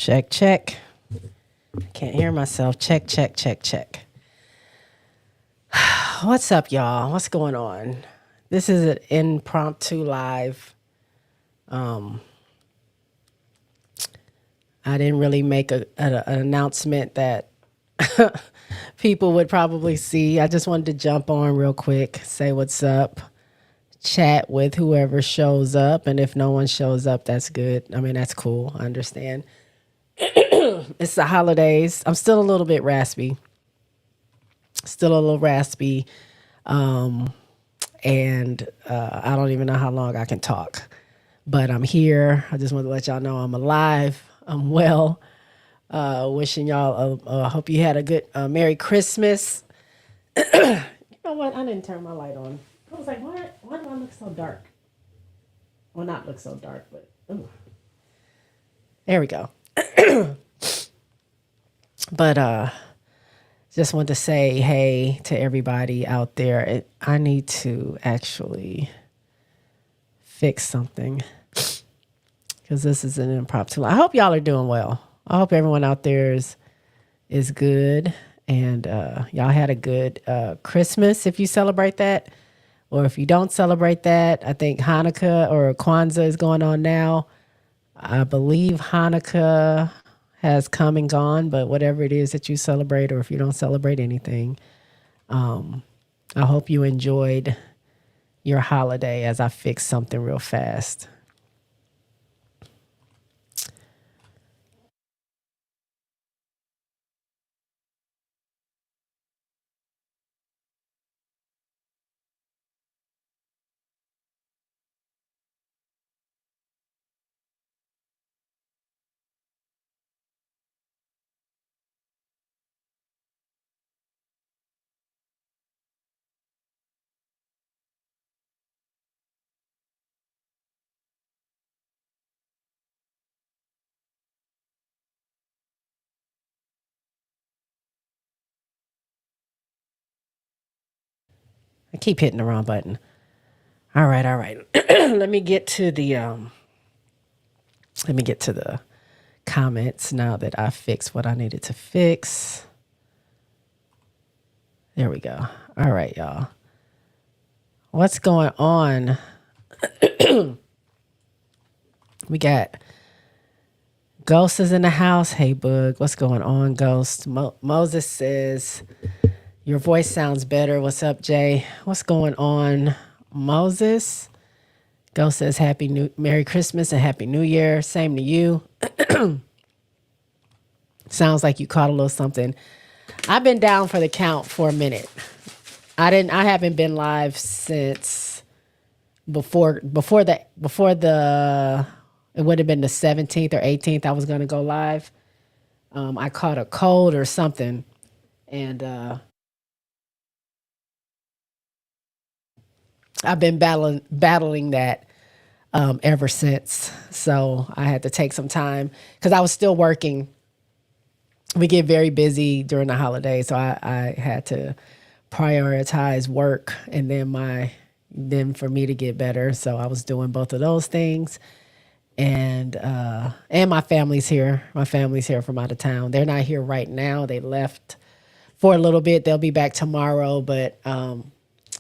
Check, check. I can't hear myself. Check, check, check, check. What's up, y'all? What's going on? This is an impromptu live. I didn't really make an announcement that people would probably see. I just wanted to jump on real quick, say what's up, chat with whoever shows up. And if no one shows up, that's good. I mean, that's cool. I understand. It's the holidays. I'm still a little bit raspy. Still a little raspy. And I don't even know how long I can talk. But I'm here. I just want to let y'all know I'm alive. I'm well. Wishing y'all, hope you had a good Merry Christmas. You know what? I didn't turn my light on. I was like, why do I look so dark? Well, not look so dark, but ooh. There we go. But just want to say hey to everybody out there. I need to actually fix something because this is an impromptu. I hope y'all are doing well. I hope everyone out there is good and y'all had a good Christmas if you celebrate that. Or if you don't celebrate that, I think Hanukkah or Kwanzaa is going on now. I believe Hanukkah has come and gone, but whatever it is that you celebrate or if you don't celebrate anything, I hope you enjoyed your holiday as I fix something real fast. I keep hitting the wrong button. All right, all right. Let me get to the comments now that I fixed what I needed to fix. There we go. All right, y'all. What's going on? We got Ghost is in the house. Hey, Boog. What's going on, Ghost? Moses says, your voice sounds better. What's up, Jay? What's going on, Moses? Ghost says, Merry Christmas and Happy New Year. Same to you. Sounds like you caught a little something. I've been down for the count for a minute. I haven't been live since before the it would have been the 17th or 18th I was going to go live. I caught a cold or something and I've been battling that ever since. So I had to take some time because I was still working. We get very busy during the holidays, so I had to prioritize work and then for me to get better. So I was doing both of those things. And my family's here. My family's here from out of town. They're not here right now. They left for a little bit. They'll be back tomorrow. But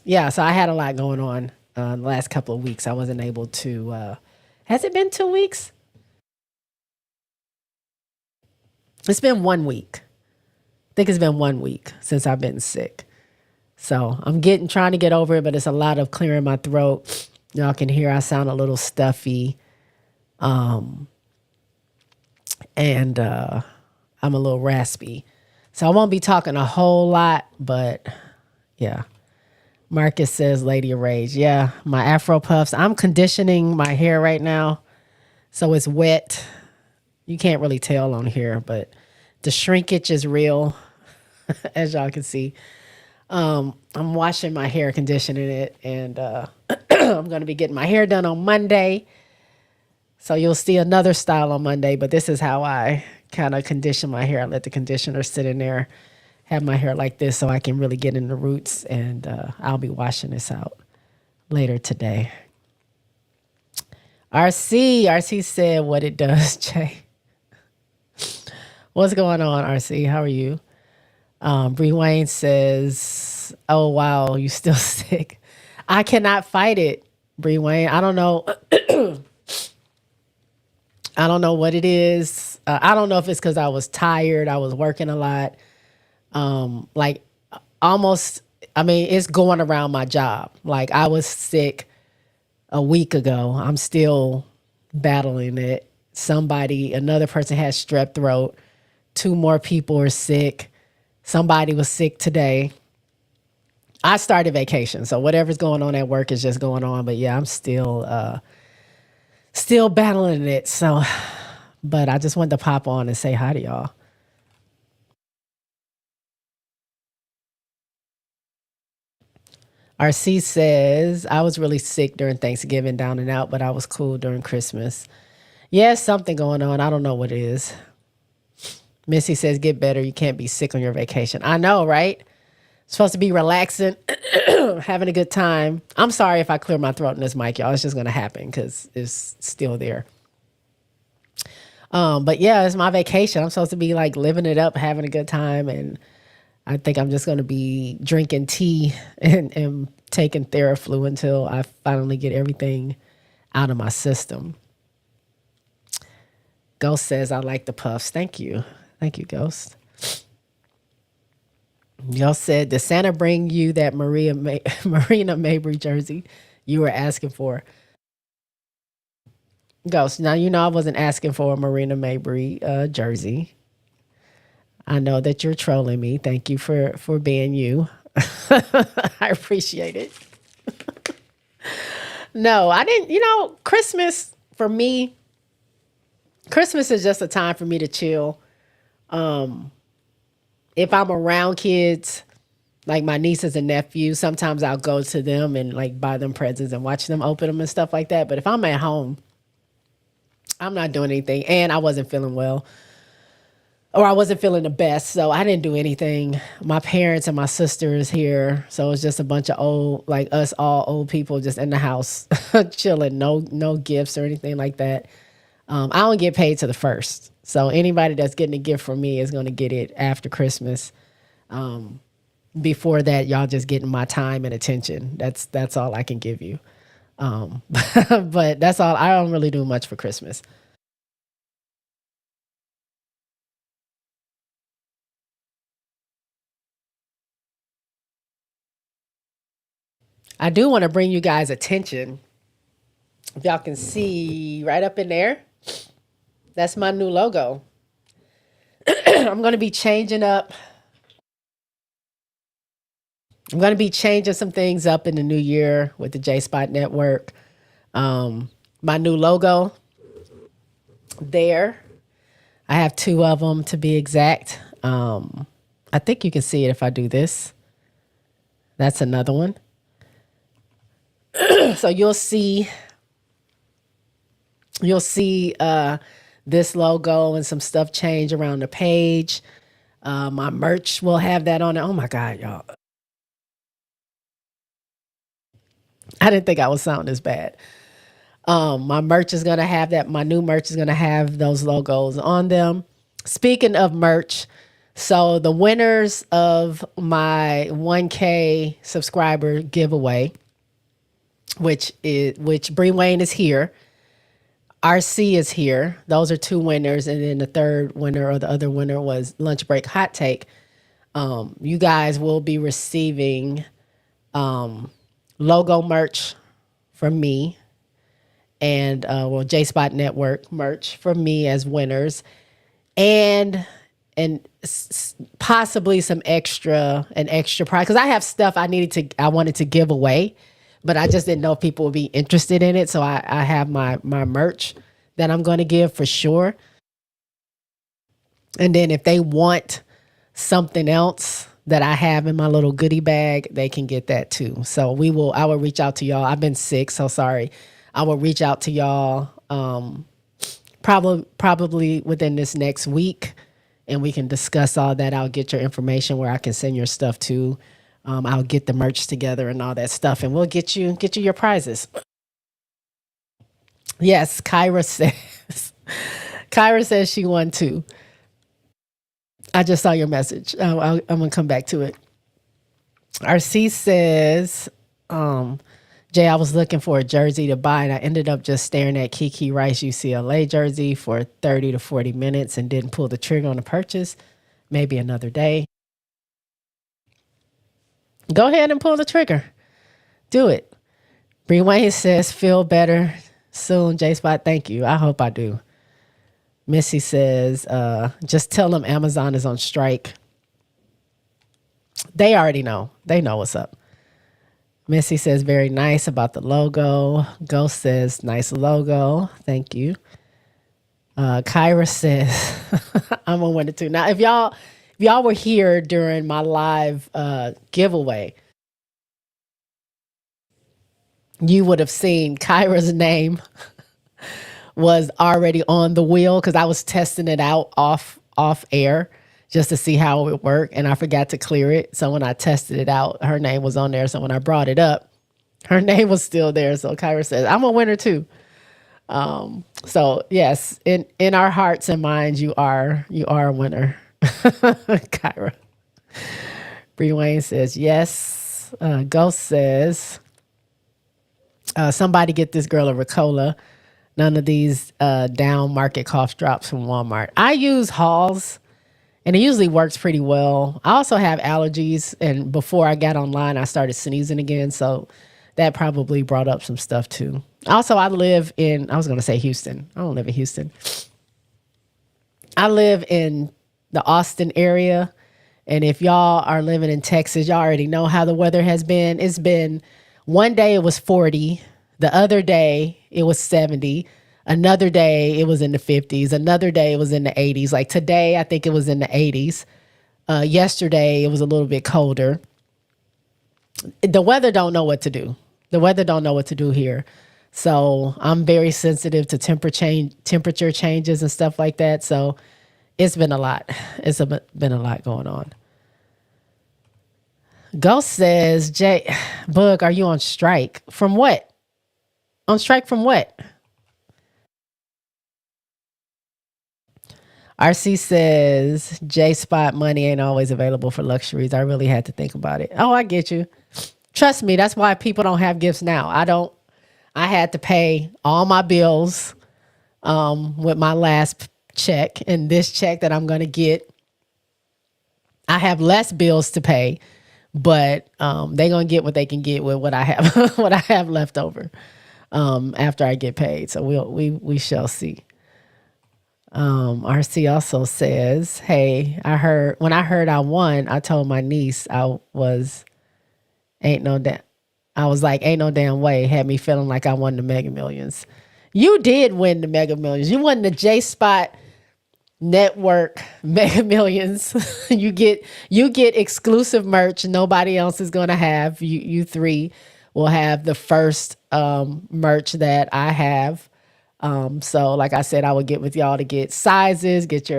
yeah, so I had a lot going on the last couple of weeks. I wasn't able to. Has it been 2 weeks? It's been 1 week. I think it's been 1 week since I've been sick. So I'm trying to get over it, but it's a lot of clearing my throat. Y'all can hear I sound a little stuffy. And I'm a little raspy. So I won't be talking a whole lot, but yeah. Marcus says Lady of Rage. Yeah, my Afro puffs. I'm conditioning my hair right now. So it's wet. You can't really tell on here, but the shrinkage is real, as y'all can see. I'm washing my hair, conditioning it, and I'm going to be getting my hair done on Monday. So you'll see another style on Monday, but this is how I kind of condition my hair. I let the conditioner sit in there, have my hair like this so I can really get in the roots, and I'll be washing this out later today. RC said what it does, Jay. What's going on, RC? How are you? Bree Wayne says, "Oh wow, you still sick? I cannot fight it, Bree Wayne. I don't know. I don't know what it is. I don't know if it's because I was tired. I was working a lot. Like almost. I mean, it's going around my job. Like I was sick a week ago. I'm still battling it. Another person has strep throat. Two more people are sick. Somebody was sick today. I started vacation, so whatever's going on at work is just going on. But yeah, I'm still battling it. So, but I just wanted to pop on and say hi to y'all. RC says I was really sick during Thanksgiving, down and out, but I was cool during Christmas. Yeah, something going on. I don't know what it is. Missy says get better. You can't be sick on your vacation. I know, right? Supposed to be relaxing, having a good time. I'm sorry if I clear my throat in this mic, y'all. It's just gonna happen because it's still there. But yeah, it's my vacation. I'm supposed to be like living it up, having a good time, and I think I'm just gonna be drinking tea and taking Theraflu until I finally get everything out of my system. Ghost says I like the puffs. Thank you, Ghost. Y'all said, did Santa bring you that Marina Mabry jersey you were asking for? Ghost, now you know I wasn't asking for a Marina Mabry jersey. I know that you're trolling me. Thank you for being you. I appreciate it. No, I didn't. Christmas for me, Christmas is just a time for me to chill. If I'm around kids, like my nieces and nephews, sometimes I'll go to them and like buy them presents and watch them open them and stuff like that. But if I'm at home, I'm not doing anything. And I wasn't feeling well or I wasn't feeling the best. So I didn't do anything. My parents and my sisters here. So it's just a bunch of old, like us all old people just in the house chilling. No gifts or anything like that. I don't get paid to the first. So anybody that's getting a gift from me is going to get it after Christmas. Before that, y'all just getting my time and attention. That's all I can give you. But that's all. I don't really do much for Christmas. I do want to bring you guys attention. If y'all can see right up in there, that's my new logo. I'm going to be changing up. I'm going to be changing some things up in the new year with the J Spot Network. My new logo there. I have two of them to be exact. I think you can see it if I do this. That's another one. So you'll see this logo and some stuff change around the page. My merch will have that on it. Oh my God, y'all. I didn't think I would sound this bad. My merch is gonna have that. My new merch is gonna have those logos on them. Speaking of merch, so the winners of my 1K subscriber giveaway, which Bree Wayne is here, RC is here. Those are two winners, and then the third winner or the other winner was Lunch Break Hot Take. You guys will be receiving logo merch from me and J Spot Network merch from me as winners, and possibly an extra prize because I have stuff I wanted to give away, but I just didn't know if people would be interested in it. So I have my merch that I'm going to give for sure, and then if they want something else that I have in my little goodie bag, they can get that too. So I will reach out to y'all. I've been sick, so sorry. I will reach out to y'all probably within this next week, and we can discuss all that. I'll get your information where I can send your stuff to. I'll get the merch together and all that stuff, and we'll get you your prizes. Yes, Kyra says. Kyra says she won too. I just saw your message. I'm going to come back to it. RC says, Jay, I was looking for a jersey to buy, and I ended up just staring at Kiki Rice UCLA jersey for 30 to 40 minutes and didn't pull the trigger on the purchase. Maybe another day. Go ahead and pull the trigger. Do it. Bree Wayne says, feel better soon, J Spot. Thank you. I hope I do. Missy says, just tell them Amazon is on strike. They already know. They know what's up. Missy says, very nice about the logo. Ghost says, nice logo. Thank you. Kyra says, I'm on winner too. Now, if y'all were here during my live giveaway, you would have seen Kyra's name was already on the wheel because I was testing it out off air just to see how it would work, and I forgot to clear it. So when I tested it out, her name was on there. So when I brought it up, her name was still there. So Kyra says, I'm a winner too. So yes, in our hearts and minds, you are a winner. Kyra. Bree Wayne says, yes. Ghost says, somebody get this girl a Ricola. None of these down market cough drops from Walmart. I use Halls, and it usually works pretty well. I also have allergies, and before I got online, I started sneezing again, so that probably brought up some stuff too. Also, I live in, I was going to say Houston. I don't live in Houston. I live in the Austin area, and if y'all are living in Texas, y'all already know how the weather has been. It's been, one day it was 40. The other day it was 70. Another day it was in the 50s. Another day it was in the 80s. Like today, I think it was in the 80s. Yesterday it was a little bit colder. The weather don't know what to do. The weather don't know what to do here. So I'm very sensitive to temperature changes and stuff like that. So it's been a lot. It's been a lot going on. Ghost says, Jay, Bug, are you on strike? From what? On strike from what? RC says, J Spot money ain't always available for luxuries. I really had to think about it. Oh, I get you. Trust me, that's why people don't have gifts now. I had to pay all my bills with my last check, and this check that I'm going to get, I have less bills to pay, but they're going to get what they can get with what I have, what I have left over after I get paid. So we shall see. RC also says, hey, when I heard I won, I told my niece I was like, ain't no damn way. Had me feeling like I won the Mega Millions. You did win the Mega Millions. You won the J Spot Network Mega Millions. you get exclusive merch nobody else is gonna have. You three will have the first merch that I have. So like I said, I would get with y'all to get sizes, get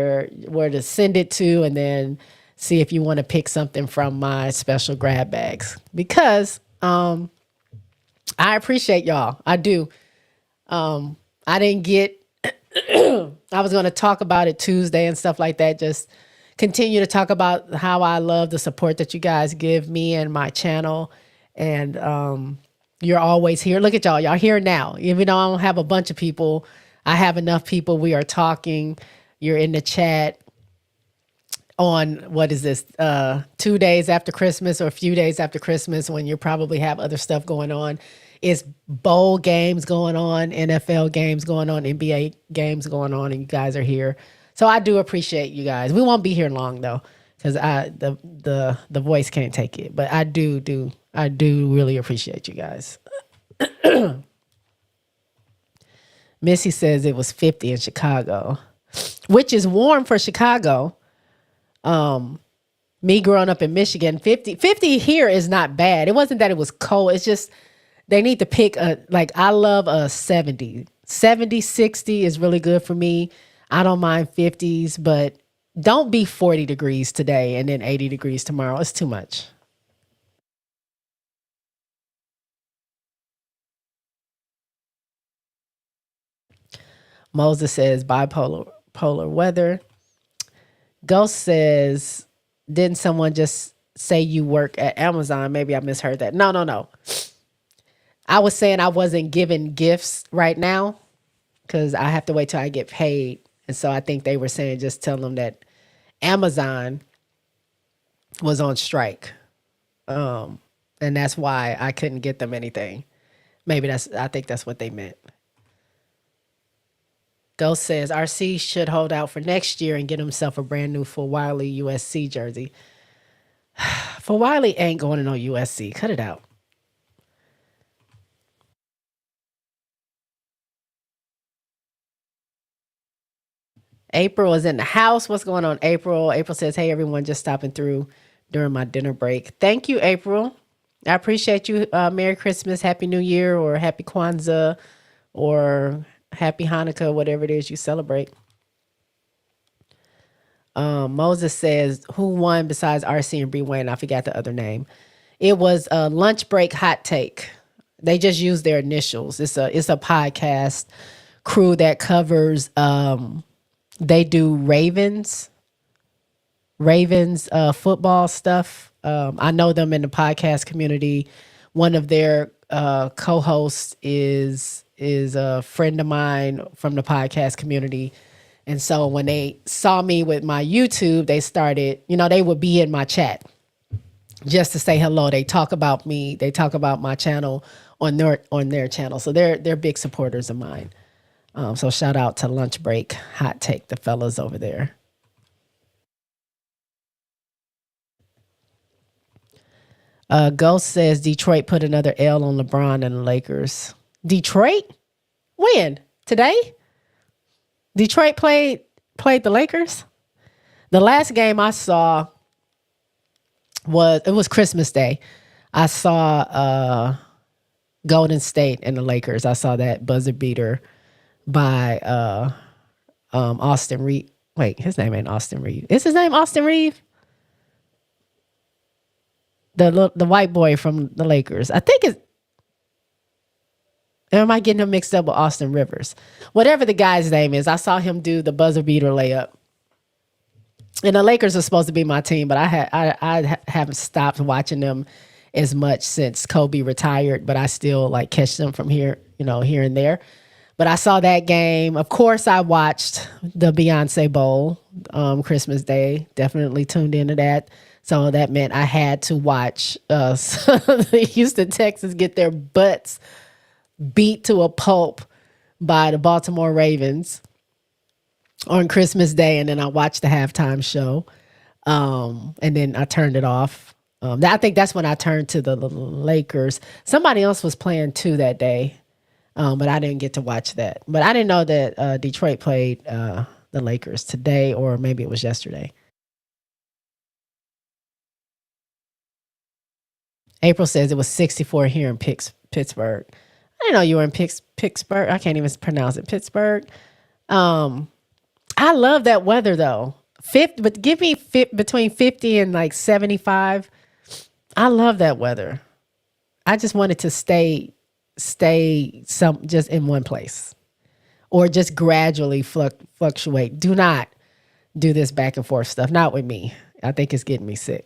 where to send it to, and then see if you want to pick something from my special grab bags, because I appreciate y'all. I do. I didn't get, I was going to talk about it Tuesday and stuff like that. Just continue to talk about how I love the support that you guys give me and my channel. And you're always here. Look at y'all. Y'all here now. Even though I don't have a bunch of people, I have enough people. We are talking. You're in the chat on, what is this, 2 days after Christmas or a few days after Christmas, when you probably have other stuff going on. It's bowl games going on, NFL games going on, NBA games going on, and you guys are here. So I do appreciate you guys. We won't be here long though, because the voice can't take it. But I do really appreciate you guys. Missy says it was 50 in Chicago, which is warm for Chicago. Me growing up in Michigan, 50 here is not bad. It wasn't that it was cold. It's just they need to pick I love a 70. 70, 60 is really good for me. I don't mind 50s, but don't be 40 degrees today and then 80 degrees tomorrow. It's too much. Moses says bipolar weather. Ghost says, didn't someone just say you work at Amazon? Maybe I misheard that. No, no, no. I was saying I wasn't giving gifts right now because I have to wait till I get paid. And so I think they were saying just tell them that Amazon was on strike. And that's why I couldn't get them anything. I think that's what they meant. Ghost says RC should hold out for next year and get himself a brand new for Wiley USC jersey. For Wiley ain't going to no USC. Cut it out. April is in the house. What's going on, April? April says, hey, everyone, just stopping through during my dinner break. Thank you, April. I appreciate you. Merry Christmas, Happy New Year, or Happy Kwanzaa, or Happy Hanukkah, whatever it is you celebrate. Moses says, who won besides RC and Bree Wayne? I forgot the other name. It was a lunch break hot take. They just used their initials. It's a podcast crew that covers they do Ravens football stuff. I know them in the podcast community. One of their co-hosts is a friend of mine from the podcast community. And so when they saw me with my YouTube, they started, they would be in my chat just to say hello. They talk about me. They talk about my channel on their channel. So they're big supporters of mine. So shout out to Lunch Break Hot Take, the fellas over there. Ghost says Detroit put another L on LeBron and the Lakers. Detroit? When? Today? Detroit played the Lakers? The last game I saw was Christmas Day. I saw Golden State and the Lakers. I saw that buzzer beater by Austin Reed. Wait, his name ain't Austin Reed. Is his name Austin Reed? The white boy from the Lakers. I think it's. Am I getting him mixed up with Austin Rivers? Whatever the guy's name is, I saw him do the buzzer beater layup. And the Lakers are supposed to be my team, but I haven't stopped watching them as much since Kobe retired. But I still catch them from here, here and there. But I saw that game. Of course, I watched the Beyonce Bowl, Christmas Day. Definitely tuned into that. So that meant I had to watch the Houston Texans get their butts beat to a pulp by the Baltimore Ravens on Christmas Day. And then I watched the halftime show. And then I turned it off. I think that's when I turned to the Lakers. Somebody else was playing too that day. But I didn't get to watch that. But I didn't know that Detroit played the Lakers today, or maybe it was yesterday. April says it was 64 here in Pittsburgh. I didn't know you were in Pittsburgh. I can't even pronounce it. Pittsburgh. I love that weather though. But give me between 50 and 75. I love that weather. I just wanted to stay just in one place, or just gradually fluctuate. Do not do this back and forth stuff. Not with me. I think it's getting me sick.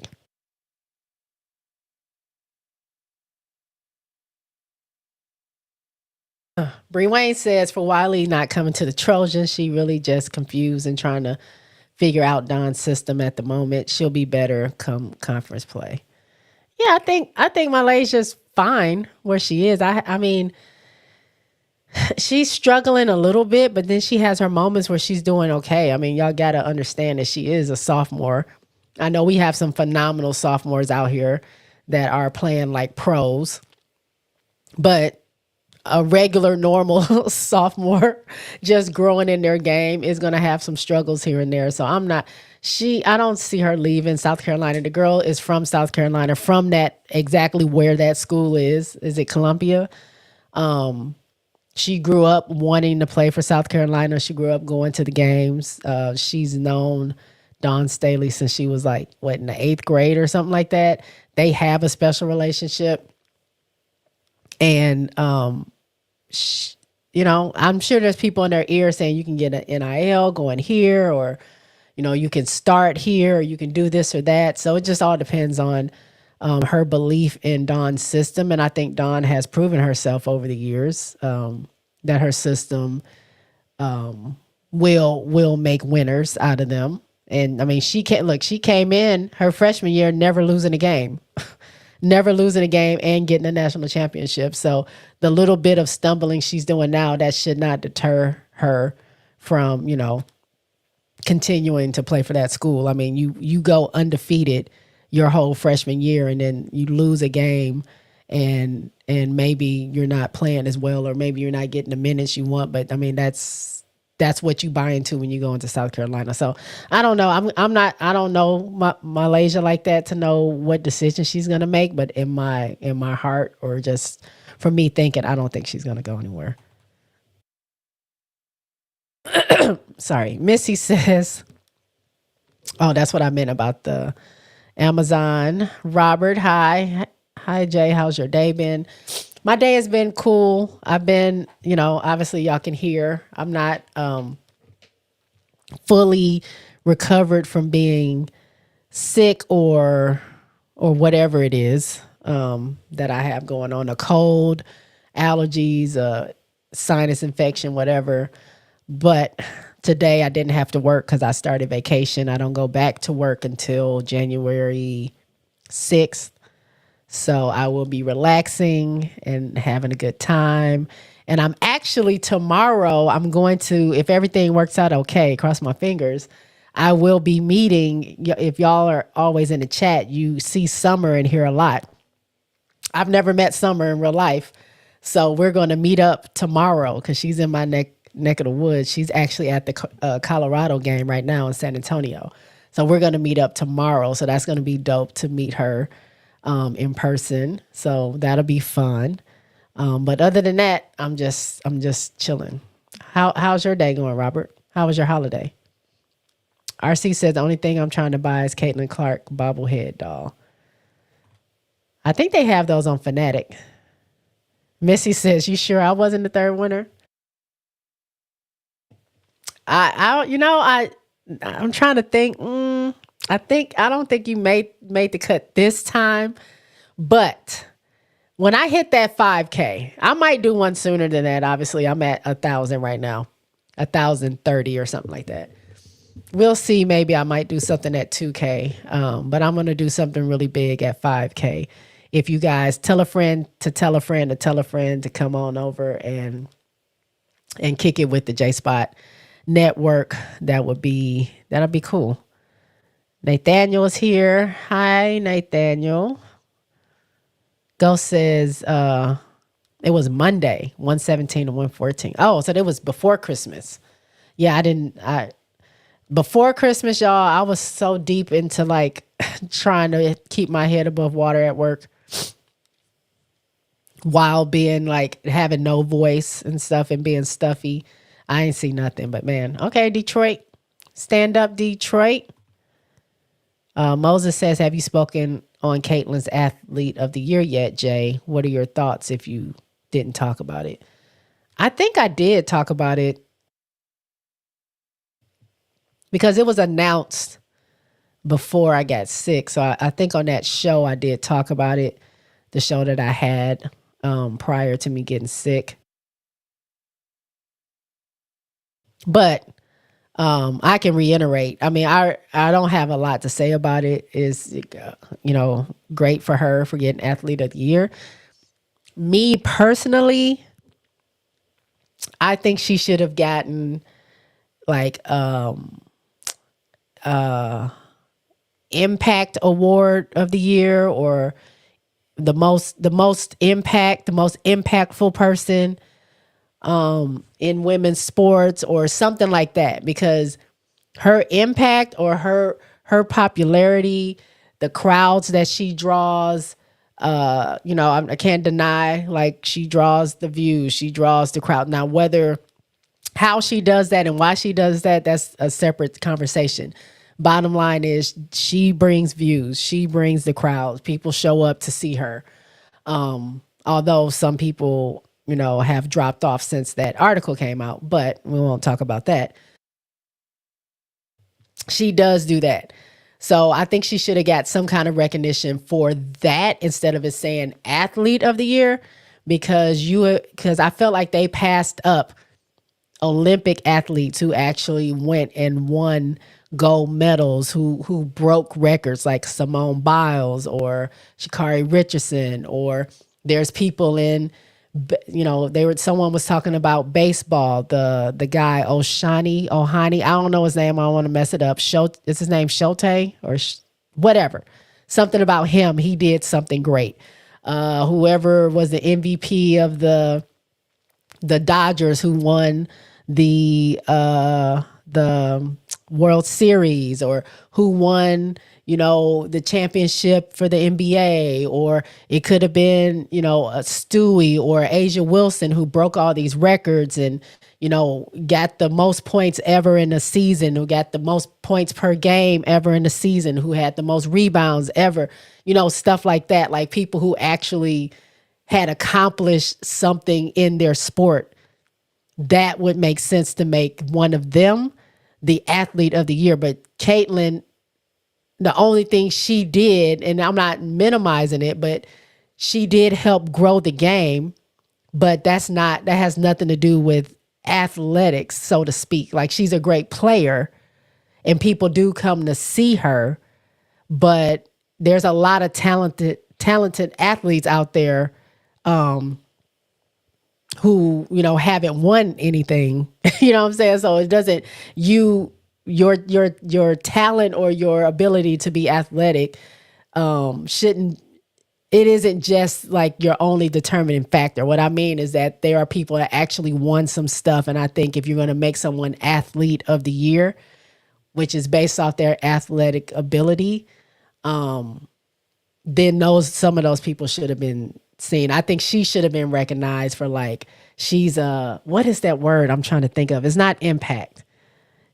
Bree Wayne says for Wiley not coming to the Trojans, she really just confused and trying to figure out Don's system at the moment. She'll be better come conference play. Yeah, I think Malaysia's fine where she is. I mean, she's struggling a little bit, but then she has her moments where she's doing okay. I mean, y'all got to understand that she is a sophomore. I know we have some phenomenal sophomores out here that are playing like pros, but a regular, normal sophomore just growing in their game is going to have some struggles here and there. So I don't see her leaving South Carolina. The girl is from South Carolina, from that exactly where that school is. Is it Columbia? She grew up wanting to play for South Carolina. She grew up going to the games. She's known Dawn Staley since she was in the 8th grade or something like that. They have a special relationship. And, I'm sure there's people in their ear saying you can get an NIL going here, or, you can start here, or you can do this or that. So it just all depends on her belief in Dawn's system. And I think Dawn has proven herself over the years, that her system will make winners out of them. And I mean, she came in her freshman year never losing a game. Never losing a game and getting a national championship. So the little bit of stumbling she's doing now, that should not deter her from, continuing to play for that school. I mean, you go undefeated your whole freshman year, and then you lose a game, and maybe you're not playing as well, or maybe you're not getting the minutes you want. But I mean, that's what you buy into when you go into South Carolina. So I don't know. I don't know Malaysia like that to know what decision she's gonna make. But in my heart, or just for me thinking, I don't think she's gonna go anywhere. Sorry, Missy says. Oh, that's what I meant about the Amazon. Robert, hi. Hi, Jay. How's your day been? My day has been cool. I've been, obviously y'all can hear I'm not fully recovered from being sick, or whatever it is that I have going on, a cold, allergies, sinus infection, whatever. But today I didn't have to work because I started vacation. I don't go back to work until January 6th. So I will be relaxing and having a good time. And I'm actually tomorrow, I'm going to, if everything works out okay, cross my fingers, I will be meeting. If y'all are always in the chat, you see Summer in here a lot. I've never met Summer in real life. So we're going to meet up tomorrow because she's in my neck of the woods. She's actually at the Colorado game right now in San Antonio. So we're going to meet up tomorrow. So that's going to be dope to meet her in person. So that'll be fun. But other than that, I'm just chilling. How's your day going, Robert? How was your holiday? RC says the only thing I'm trying to buy is Caitlin Clark bobblehead doll. I think they have those on Fanatic. Missy says, "You sure I wasn't the third winner?" I'm trying to think. I don't think you made the cut this time, but when I hit that 5K, I might do one sooner than that. Obviously, I'm at 1,000 right now, 1,030 or something like that. We'll see. Maybe I might do something at 2K, but I'm going to do something really big at 5K. If you guys tell a friend to tell a friend to tell a friend to come on over and kick it with the J Spot Network, that'll be cool. Nathaniel is here. Hi, Nathaniel. Ghost says it was Monday, 117 to 114. Oh, so it was before Christmas. Yeah, before Christmas, y'all, I was so deep into like trying to keep my head above water at work while being like having no voice and stuff and being stuffy. I ain't see nothing, but man. Okay, Detroit. Stand up, Detroit. Moses says, have you spoken on Caitlin's Athlete of the Year yet, Jay? What are your thoughts if you didn't talk about it? I think I did talk about it because it was announced before I got sick. So I think on that show I did talk about it, the show that I had prior to me getting sick. But I can reiterate. I mean, I don't have a lot to say about it. It's, great for her for getting Athlete of the Year. Me personally, I think she should have gotten like Impact Award of the Year, or the most impact, the most impactful person in women's sports, or something like that, because her impact or her popularity, the crowds that she draws, I can't deny, like, she draws the views, she draws the crowd. Now, how she does that and why she does that, that's a separate conversation. Bottom line is she brings views, she brings the crowds. People show up to see her. Although some people, have dropped off since that article came out, but we won't talk about that. She does do that. So I think she should have got some kind of recognition for that instead of it saying athlete of the year, because I felt like they passed up Olympic athletes who actually went and won gold medals, who broke records like Simone Biles or Sha'Carri Richardson, or there's people in, someone was talking about baseball, the guy Ohani, I don't know his name, I don't want to mess it up. Is his name Shote or whatever? Something about him, he did something great. Whoever was the MVP of the Dodgers, who won the World Series, or who won, the championship for the NBA, or it could have been, a Stewie or Asia Wilson, who broke all these records and, got the most points ever in a season, who got the most points per game ever in a season, who had the most rebounds ever, stuff like that. Like people who actually had accomplished something in their sport. That would make sense to make one of them the athlete of the year. But Caitlin, the only thing she did, and I'm not minimizing it, but she did help grow the game. But that has nothing to do with athletics, so to speak. Like, she's a great player and people do come to see her, but there's a lot of talented athletes out there who, haven't won anything. You know what I'm saying? So it doesn't, your talent or your ability to be athletic it isn't just like your only determining factor. What I mean is that there are people that actually won some stuff. And I think if you're going to make someone athlete of the year, which is based off their athletic ability, then some of those people should have been seen. I think she should have been recognized for, like, she's what is that word I'm trying to think of? It's not impact.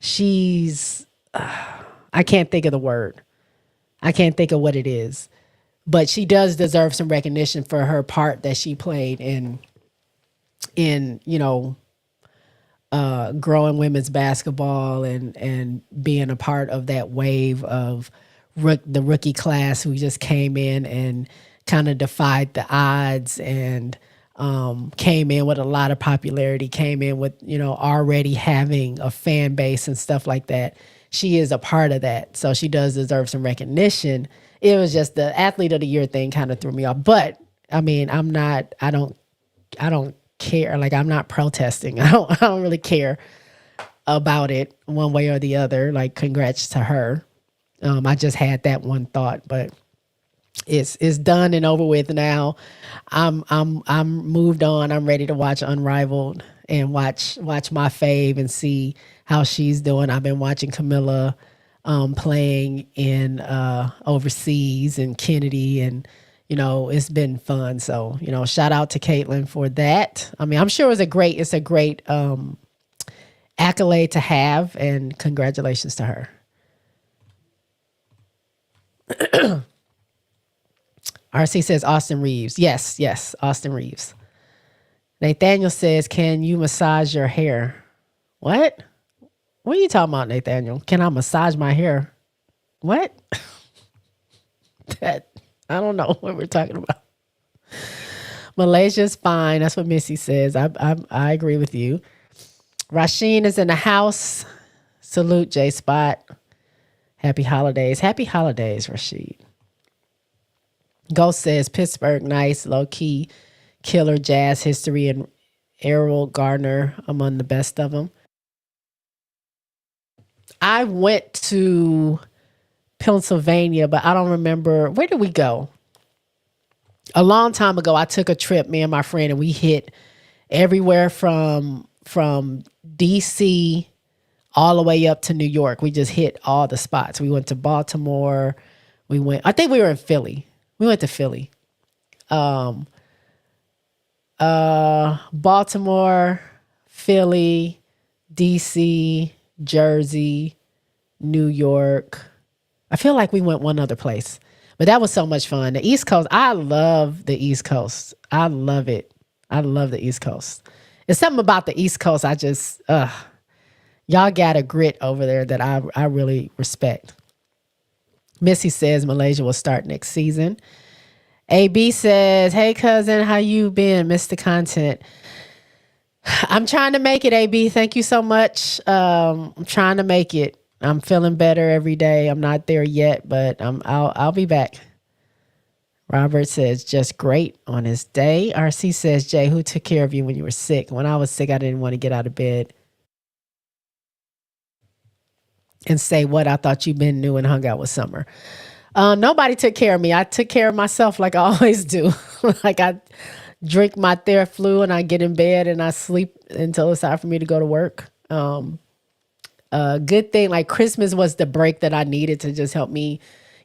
She's I can't think of the word. I can't think of what it is. But she does deserve some recognition for her part that she played in growing women's basketball and being a part of that wave of the rookie class who just came in and kind of defied the odds and came in with a lot of popularity, came in with, already having a fan base and stuff like that. She is a part of that. So she does deserve some recognition. It was just the athlete of the year thing kind of threw me off. But I mean, I don't care. Like, I'm not protesting. I don't really care about it one way or the other. Like, congrats to her. I just had that one thought, but it's done and over with now. I'm moved on. I'm ready to watch Unrivaled and watch my fave and see how she's doing. I've been watching Camilla playing in overseas, and Kennedy, and it's been fun. So shout out to Caitlin for that. I mean, I'm sure it's a great accolade to have, and congratulations to her. RC says Austin Reeves. Yes, Austin Reeves. Nathaniel says, can you massage your hair? What are you talking about, Nathaniel? Can I massage my hair? What? I don't know what we're talking about. Malaysia's fine. That's what Missy says. I agree with you. Rasheen is in the house. Salute, J Spot. Happy holidays. Happy holidays, Rashid. Ghost says Pittsburgh nice, low key, killer jazz history, and Errol Gardner among the best of them. I went to Pennsylvania, but I don't remember. Where did we go? A long time ago, I took a trip, me and my friend, and we hit everywhere from DC all the way up to New York. We just hit all the spots. We went to Baltimore. I think we were in Philly. We went to Philly. Baltimore, Philly, DC, Jersey, New York. I feel like we went one other place, but that was so much fun. The East Coast, I love the East Coast. I love it. I love the East Coast. It's something about the East Coast. I just, Y'all got a grit over there that I really respect. Missy says Malaysia will start next season. AB says, hey, cousin, how you been? Missed the content. I'm trying to make it, AB. Thank you so much. I'm trying to make it. I'm feeling better every day. I'm not there yet, but I'll be back. Robert says, just great on his day. RC says, Jay, who took care of you when you were sick? When I was sick, I didn't want to get out of bed and say what I thought you been new and hung out with Summer. Nobody took care of me. I took care of myself like I always do. Like I drink my Theraflu and I get in bed and I sleep until it's time for me to go to work. Good thing, like Christmas was the break that I needed to just help me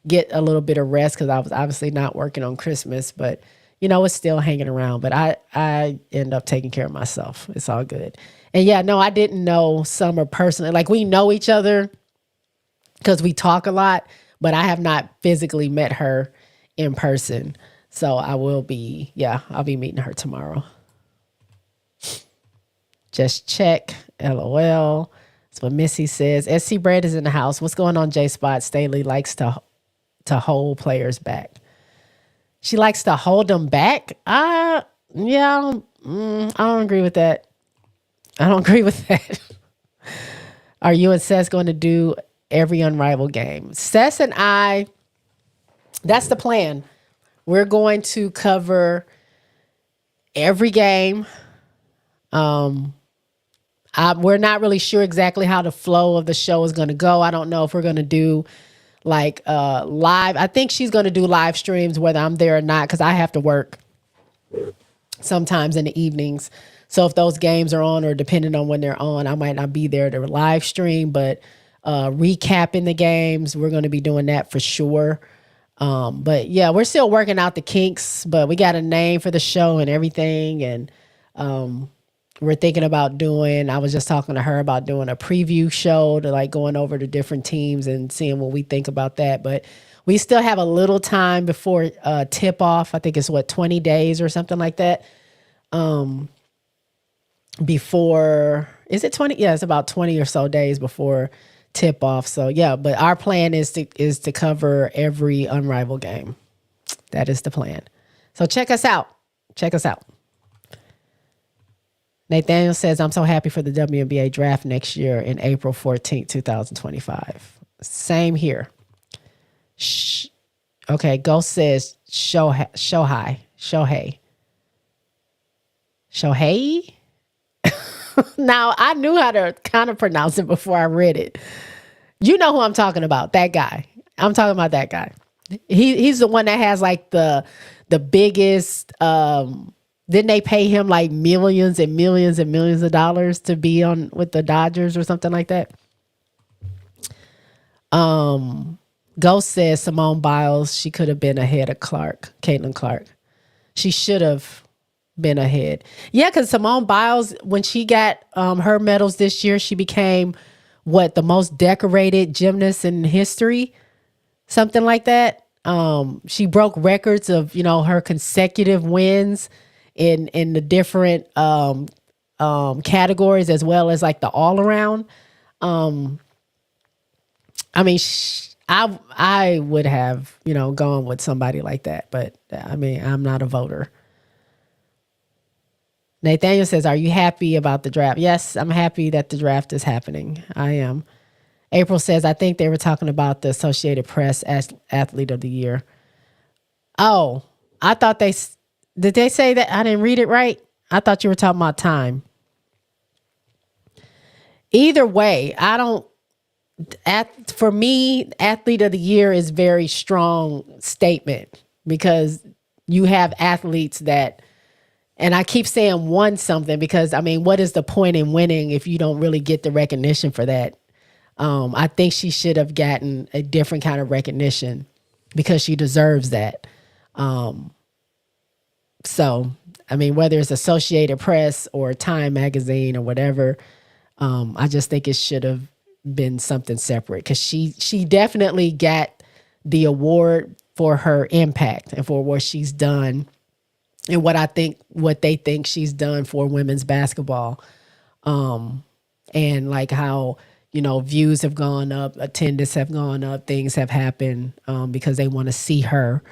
get a little bit of rest because I was obviously not working on Christmas, but it's still hanging around. But I end up taking care of myself. It's all good. And yeah, no, I didn't know Summer personally. Like we know each other because we talk a lot, but I have not physically met her in person. So I'll be meeting her tomorrow. Just check. LOL. That's what Missy says. SC Bread is in the house. What's going on, J Spot? Staley likes to hold players back. She likes to hold them back? I don't agree with that. I don't agree with that. Are you and Seth going to do every Unrivaled game? Seth and I, that's the plan. We're going to cover every game. We're not really sure exactly how the flow of the show is going to go. I don't know if we're going to do like live. I think she's going to do live streams whether I'm there or not because I have to work sometimes in the evenings. So if those games are on or depending on when they're on, I might not be there to live stream, but recapping the games, we're going to be doing that for sure. But yeah, we're still working out the kinks, but we got a name for the show and everything. And we're thinking about I was just talking to her about doing a preview show to like going over to different teams and seeing what we think about that. But we still have a little time before tip off. I think it's 20 days or something like that. Before, is it 20? Yeah, it's about 20 or so days before tip off. So yeah, but our plan is to cover every Unrivaled game. That is the plan. So check us out. Nathaniel says, I'm so happy for the WNBA draft next year in April 14th, 2025. Same here. Okay, Ghost says Shohei. Now, I knew how to kind of pronounce it before I read it. You know who I'm talking about, that guy. I'm talking about that guy. He's the one that has like the biggest, didn't they pay him like millions and millions and millions of dollars to be on with the Dodgers or something like that? Ghost says Simone Biles, she could have been ahead of Caitlin Clark. She should have been ahead. Yeah, because Simone Biles, when she got her medals this year, she became the most decorated gymnast in history, something like that. She broke records of her consecutive wins in the different categories as well as like the all around. I mean, I would have gone with somebody like that, but I mean, I'm not a voter. Nathaniel says, are you happy about the draft? Yes, I'm happy that the draft is happening. I am. April says, I think they were talking about the Associated Press Athlete of the Year. Oh, I thought did they say that? I didn't read it right. I thought you were talking about Time. Either way, for me, Athlete of the Year is very strong statement because you have athletes that, and I keep saying won something because, I mean, what is the point in winning if you don't really get the recognition for that? I think she should have gotten a different kind of recognition because she deserves that. So, I mean, whether it's Associated Press or Time Magazine or whatever, I just think it should have been something separate because she definitely got the award for her impact and for what she's done and what they think she's done for women's basketball. and like how, views have gone up, attendance have gone up, things have happened because they want to see her.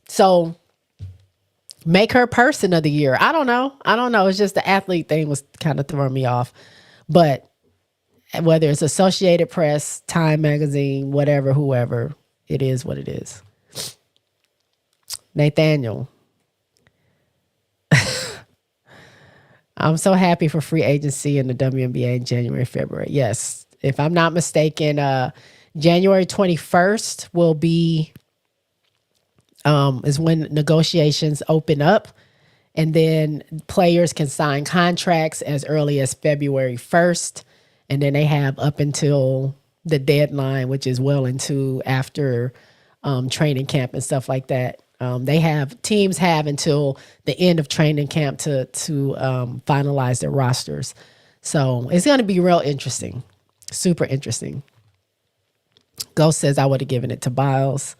So make her person of the year. I don't know. It's just the athlete thing was kind of throwing me off. But whether it's Associated Press, Time Magazine, whatever, whoever, it is what it is. Nathaniel. I'm so happy for free agency in the WNBA in January, February. Yes. If I'm not mistaken, January 21st will be is when negotiations open up, and then players can sign contracts as early as February 1st, and then they have up until the deadline, which is well into after training camp and stuff like that. Teams have until the end of training camp to finalize their rosters. So it's going to be real interesting, super interesting. Ghost says I would have given it to Biles.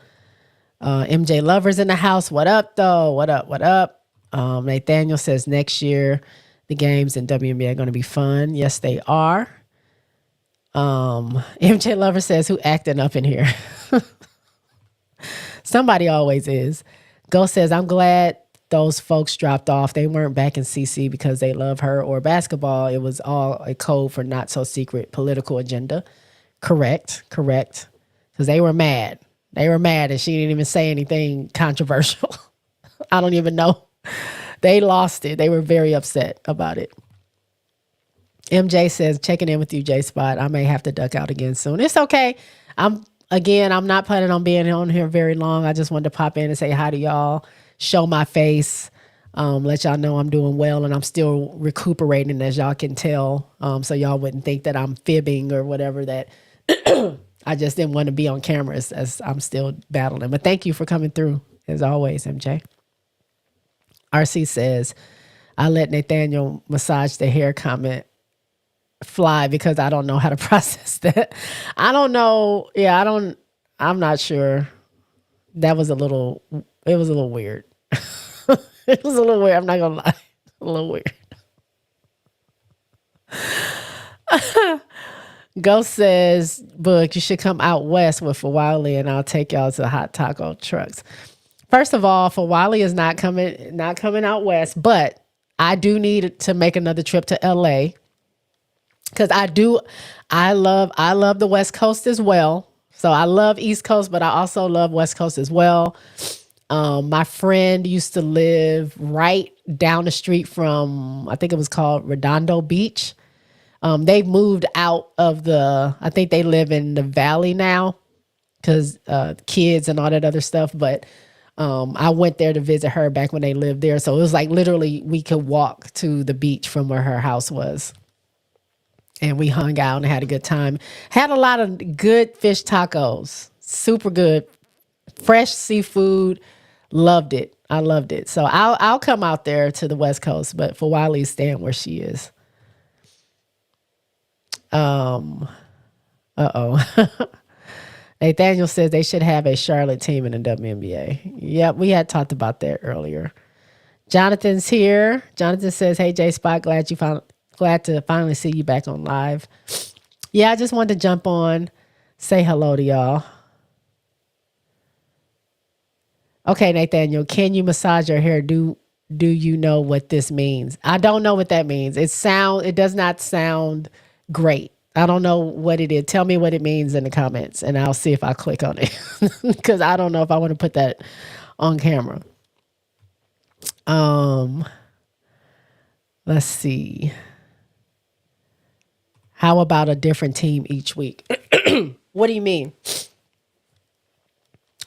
MJ Lovers in the house. What up, though? What up? What up? Nathaniel says next year the games in WNBA are going to be fun. Yes, they are. MJ Lover says, who acting up in here? Somebody always is. Ghost says, I'm glad those folks dropped off. They weren't back in CC because they love her or basketball. It was all a code for not so secret political agenda. Correct. Because they were mad. They were mad and she didn't even say anything controversial. I don't even know. They lost it. They were very upset about it. MJ says, checking in with you, J Spot. I may have to duck out again soon. It's okay. I'm not planning on being on here very long. I just wanted to pop in and say hi to y'all, show my face, let y'all know I'm doing well and I'm still recuperating, as y'all can tell. So y'all wouldn't think that I'm fibbing or whatever, that I just didn't want to be on cameras as I'm still battling. But thank you for coming through, as always, MJ. RC says, I let Nathaniel massage the hair comment fly because I don't know how to process that. I don't know. Yeah, I'm not sure. It was a little weird. It was a little weird. I'm not going to lie. A little weird. Ghost says, Book, you should come out west with Fawali and I'll take y'all to the hot taco trucks. First of all, Fawali is not coming out west, but I do need to make another trip to LA. Because I love the West Coast as well. So I love East Coast, but I also love West Coast as well. My friend used to live right down the street from, I think it was called Redondo Beach. They moved out of I think they live in the Valley now because kids and all that other stuff. But I went there to visit her back when they lived there. So it was like literally we could walk to the beach from where her house was. And we hung out and had a good time. Had a lot of good fish tacos. Super good. Fresh seafood. Loved it. I loved it. So I'll come out there to the West Coast, but for Wiley's staying where she is. Nathaniel says they should have a Charlotte team in the WNBA. Yep, we had talked about that earlier. Jonathan's here. Jonathan says, hey, J Spot, glad to finally see you back on live. Yeah, I just wanted to jump on, say hello to y'all. Okay, Nathaniel, can you massage your hair? Do you know what this means? I don't know what that means. It does not sound great. I don't know what it is. Tell me what it means in the comments and I'll see if I click on it. Because I don't know if I want to put that on camera. Let's see. How about a different team each week? What do you mean?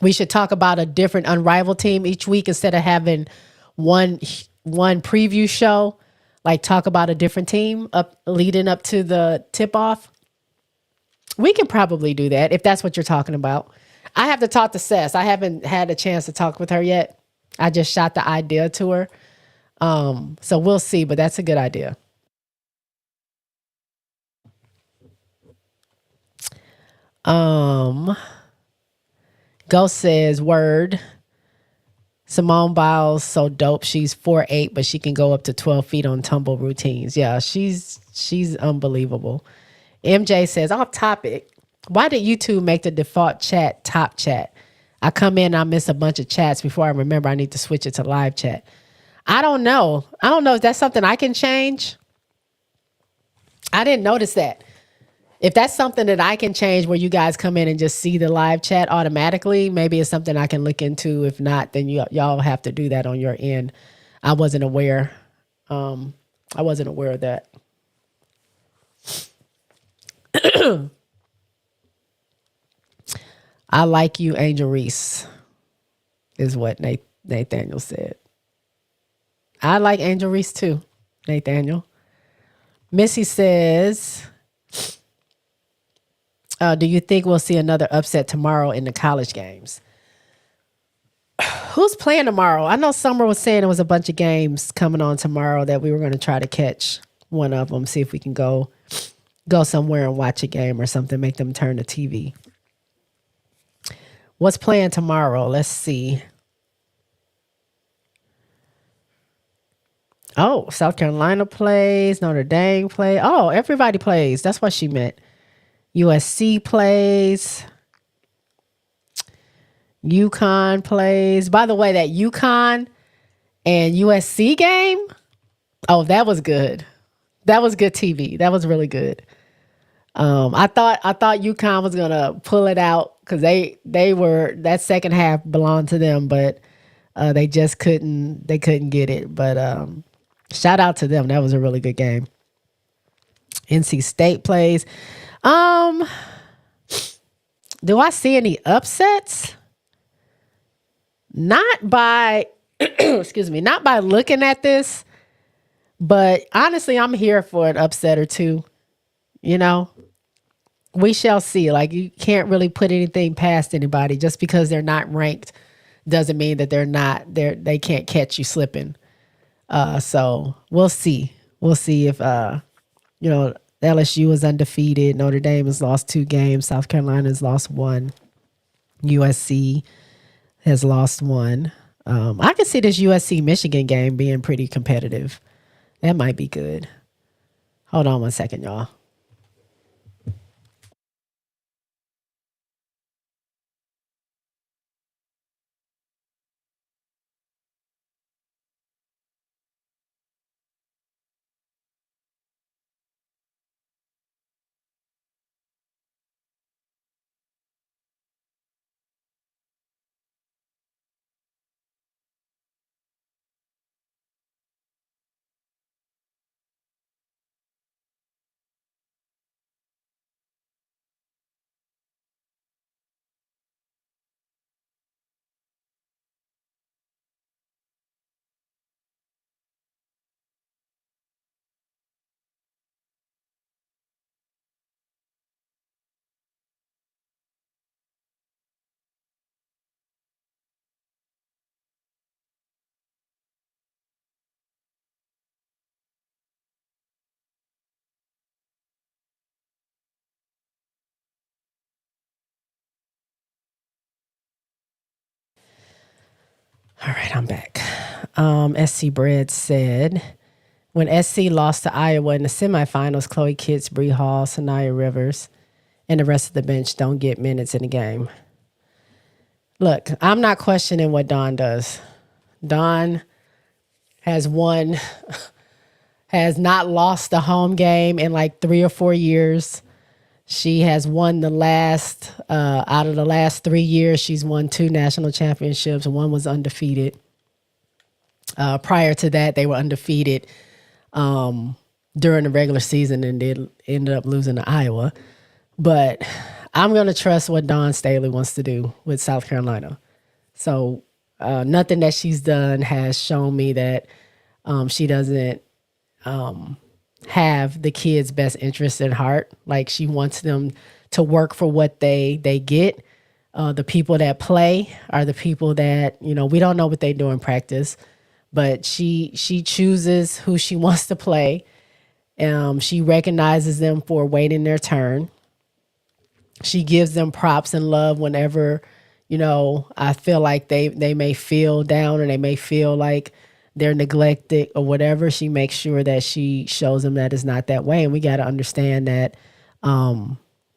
We should talk about a different unrivaled team each week instead of having one preview show. Like talk about a different team leading up to the tip-off. We can probably do that if that's what you're talking about. I have to talk to Sess. I haven't had a chance to talk with her yet. I just shot the idea to her. So we'll see, but that's a good idea. Ghost says, word. Simone Biles, so dope. She's 4'8", but she can go up to 12 feet on tumble routines. Yeah, she's unbelievable. MJ says, off topic, why did YouTube make the default chat top chat? I come in, I miss a bunch of chats before I remember I need to switch it to live chat. I don't know. I don't know if that's something I can change. I didn't notice that. If that's something that I can change where you guys come in and just see the live chat automatically, maybe it's something I can look into. If not, then y'all have to do that on your end. I wasn't aware. I wasn't aware of that. I like you, Angel Reese, is what Nathaniel said. I like Angel Reese too, Nathaniel. Missy says, do you think we'll see another upset tomorrow in the college games? Who's playing tomorrow? I know Summer was saying there was a bunch of games coming on tomorrow that we were going to try to catch one of them, see if we can go somewhere and watch a game or something, make them turn the TV. What's playing tomorrow? Let's see. Oh, South Carolina plays, Notre Dame plays. Oh, everybody plays. That's what she meant. USC plays. UConn plays. By the way, that UConn and USC game, oh, that was good. That was good TV. That was really good. I thought UConn was gonna pull it out because they were, that second half belonged to them, but they just couldn't get it. But shout out to them. That was a really good game. NC State plays. Do I see any upsets? Not by excuse me, not by looking at this, but honestly, I'm here for an upset or two. You know, we shall see. Like, you can't really put anything past anybody. Just because they're not ranked doesn't mean that they can't catch you slipping. So we'll see. We'll see if LSU is undefeated. Notre Dame has lost 2 games. South Carolina has lost 1. USC has lost 1. I can see this USC Michigan game being pretty competitive. That might be good. Hold on one second, y'all. All right, I'm back. SC Bread said, when SC lost to Iowa in the semifinals, Chloe Kitts, Bree Hall, Sanaya Rivers, and the rest of the bench don't get minutes in the game. Look, I'm not questioning what Dawn does. Dawn has not lost a home game in like 3 or 4 years. She has won out of the last 3 years, she's won 2 national championships. One was undefeated. Prior to that, they were undefeated during the regular season, and they ended up losing to Iowa. But I'm going to trust what Dawn Staley wants to do with South Carolina. So nothing that she's done has shown me that she doesn't have the kids' best interest at heart. Like, she wants them to work for what they get. The people that play are the people that, we don't know what they do in practice, but she chooses who she wants to play. She recognizes them for waiting their turn. She gives them props and love whenever, I feel like they may feel down or they may feel like they're neglected or whatever. She makes sure that she shows them that it's not that way. And we got to understand that,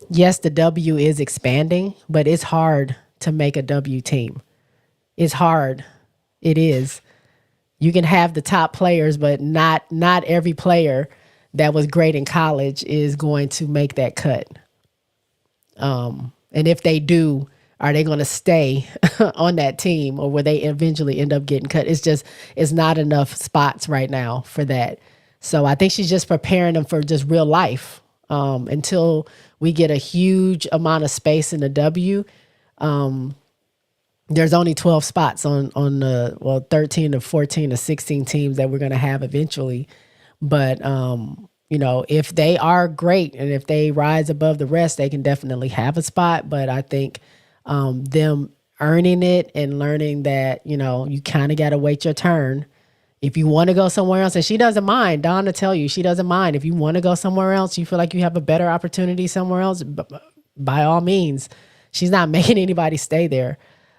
yes, the W is expanding, but it's hard to make a W team. It's hard. It is. You can have the top players, but not every player that was great in college is going to make that cut. And if they do, are they going to stay on that team, or will they eventually end up getting cut? It's not enough spots right now for that. So I think she's just preparing them for just real life, until we get a huge amount of space in the W. There's only 12 spots on the 13 to 14 to 16 teams that we're going to have eventually. But if they are great and if they rise above the rest, they can definitely have a spot. But I think them earning it and learning that, you kind of got to wait your turn. If you want to go somewhere else, and she doesn't mind, Donna tell you, she doesn't mind. If you want to go somewhere else, you feel like you have a better opportunity somewhere else, by all means. She's not making anybody stay there.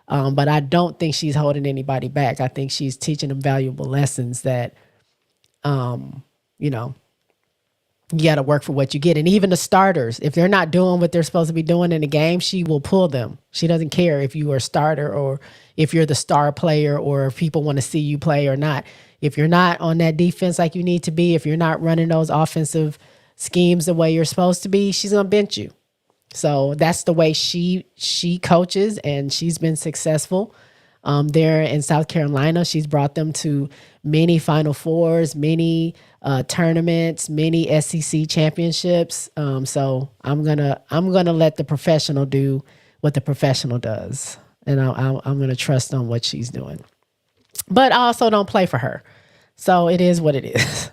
But I don't think she's holding anybody back. I think she's teaching them valuable lessons that, you got to work for what you get. And even the starters, if they're not doing what they're supposed to be doing in the game, she will pull them. She doesn't care if you are a starter or if you're the star player or if people want to see you play or not. If you're not on that defense like you need to be, if you're not running those offensive schemes the way you're supposed to be, she's going to bench you. So that's the way she coaches, and she's been successful there in South Carolina. She's brought them to many Final Fours, many tournaments, many SEC championships. So I'm gonna let the professional do what the professional does, and I'm gonna trust on what she's doing. But I also don't play for her, so it is what it is.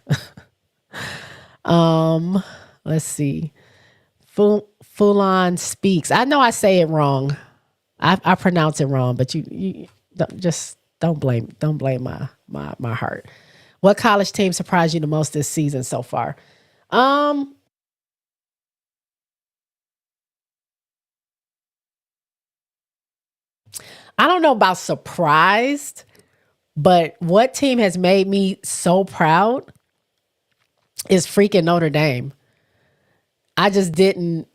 Let's see. Fulon Speaks. I know I say it wrong. I pronounce it wrong, but you don't blame my heart. What college team surprised you the most this season so far? I don't know about surprised, but what team has made me so proud is freaking Notre Dame. I just didn't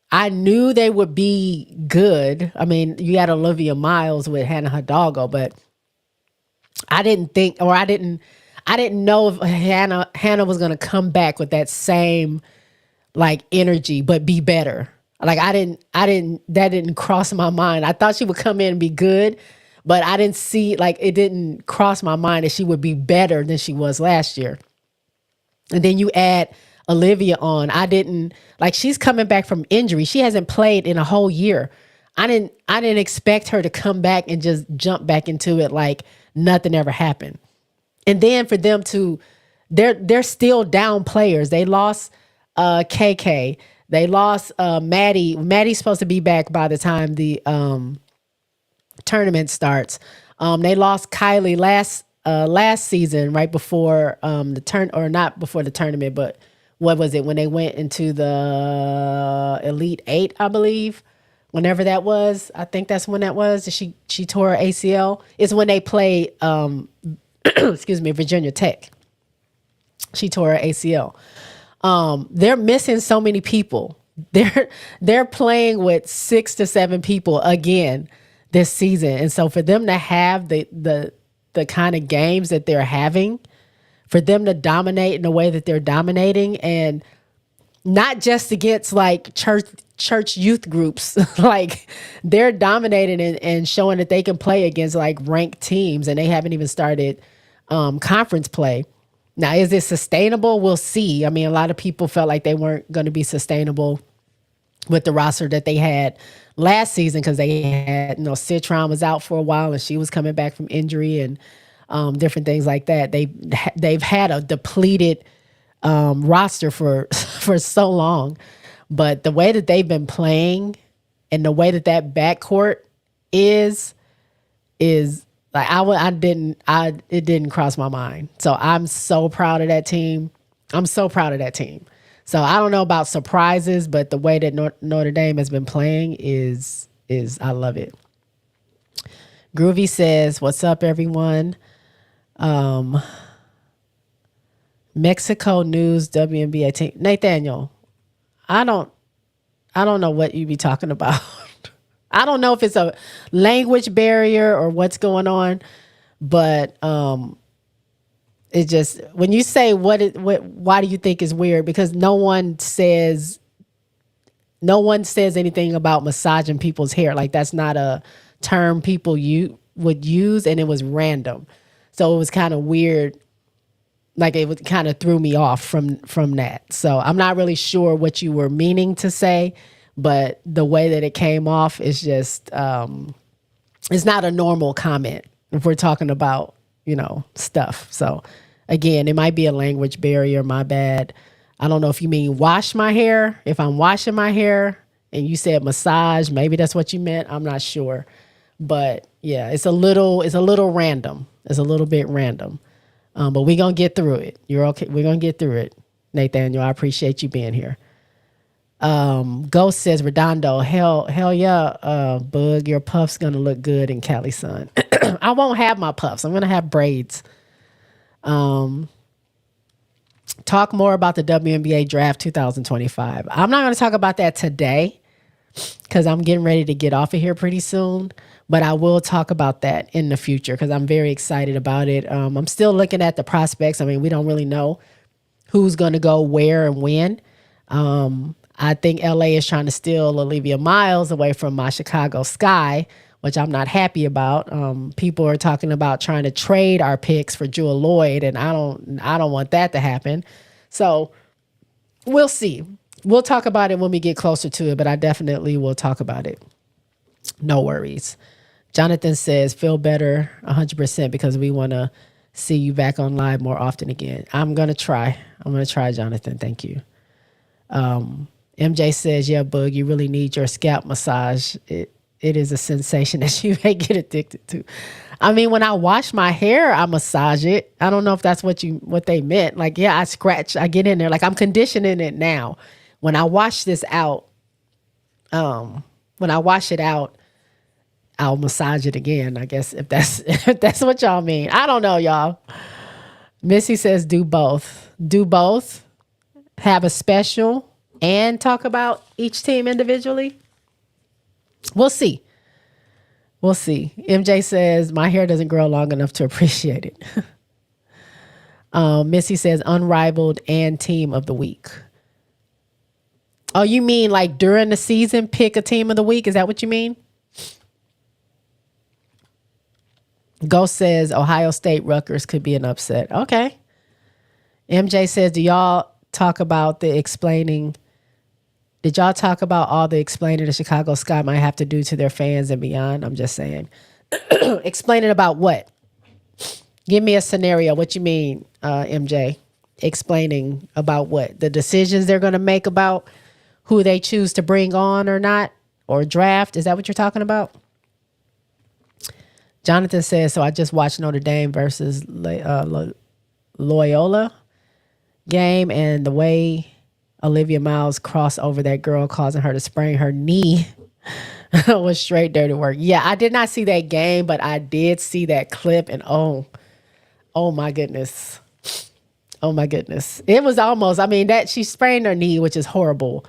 I knew they would be good. I mean, you had Olivia Miles with Hannah Hidalgo, but I didn't think, or I didn't know if Hannah was going to come back with that same energy, but be better. That didn't cross my mind. I thought she would come in and be good, but I didn't see, it didn't cross my mind that she would be better than she was last year. And then you add Olivia on. I didn't she's coming back from injury. She hasn't played in a whole year. I didn't expect her to come back and just jump back into it like nothing ever happened. And then for them to, they're still down players. They lost KK. They lost Maddie. Maddie's supposed to be back by the time the tournament starts. They lost Kylie last season, right before not before the tournament, but what was it, when they went into the Elite Eight, I believe, whenever that was. I think that's when that was. She tore her ACL. It's when they played, excuse me, Virginia Tech. She tore her ACL. They're missing so many people. They're playing with 6 to 7 people again this season, and so for them to have the kind of games that they're having, for them to dominate in the way that they're dominating, and not just against church youth groups, they're dominating and showing that they can play against ranked teams, and they haven't even started conference play. Now, is it sustainable? We'll see. I mean, a lot of people felt like they weren't going to be sustainable with the roster that they had last season, because they had, Citron was out for a while and she was coming back from injury and different things like that. They've had a depleted roster for so long, but the way that they've been playing and the way that backcourt is it didn't cross my mind. So I'm so proud of that team. So I don't know about surprises, but the way that Notre Dame has been playing is I love it. Groovy says, "What's up, everyone?" Um, Mexico News WNBA team. Nathaniel, I don't I don't know what you be talking about. I don't know if it's a language barrier or what's going on, but it just when you say what why do you think is weird? Because no one says anything about massaging people's hair. Like that's not a term people you would use, and it was random. So it was kind of weird. Like it would kind of threw me off from that. So I'm not really sure what you were meaning to say, but the way that it came off is just it's not a normal comment if we're talking about, stuff. So again, it might be a language barrier, my bad. I don't know if you mean wash my hair. If I'm washing my hair and you said massage, maybe that's what you meant. I'm not sure. But yeah, it's a little random. It's a little bit random. But we're gonna get through it. You're okay. We're gonna get through it. Nathaniel, I appreciate you being here. Ghost says Redondo, hell yeah, Bug, your puff's gonna look good in Cali sun. I won't have my puffs. I'm gonna have braids. Talk more about the WNBA draft 2025. I'm not gonna talk about that today because I'm getting ready to get off of here pretty soon. But I will talk about that in the future because I'm very excited about it. I'm still looking at the prospects. I mean, we don't really know who's going to go where and when. I think LA is trying to steal Olivia Miles away from my Chicago Sky, which I'm not happy about. People are talking about trying to trade our picks for Jewel Lloyd, and I don't want that to happen. So we'll see. We'll talk about it when we get closer to it, but I definitely will talk about it. No worries. Jonathan says, feel better 100% because we want to see you back on live more often again. I'm going to try. Jonathan. Thank you. MJ says, yeah, Bug, you really need your scalp massage. It is a sensation that you may get addicted to. I mean, when I wash my hair, I massage it. I don't know if that's what they meant. Like, yeah, I get in there. Like I'm conditioning it now. When I wash this out, when I wash it out, I'll massage it again, I guess, if that's what y'all mean. I don't know, y'all. Missy says do both. Do both. Have a special and talk about each team individually. We'll see. MJ says my hair doesn't grow long enough to appreciate it. Missy says unrivaled and team of the week. Oh, you mean like during the season, pick a team of the week? Is that what you mean? Ghost says Ohio State Rutgers could be an upset. Okay. MJ says, did y'all talk about all the explaining the Chicago Sky might have to do to their fans and beyond? I'm just saying. Explaining about what? Give me a scenario. What you mean, MJ? Explaining about what? The decisions they're going to make about who they choose to bring on or not, or draft. Is that what you're talking about? Jonathan says, so I just watched Notre Dame versus Loyola game, and the way Olivia Miles crossed over that girl, causing her to sprain her knee, was straight dirty work. Yeah, I did not see that game, but I did see that clip, and oh my goodness. Oh my goodness. It was almost, that she sprained her knee, which is horrible.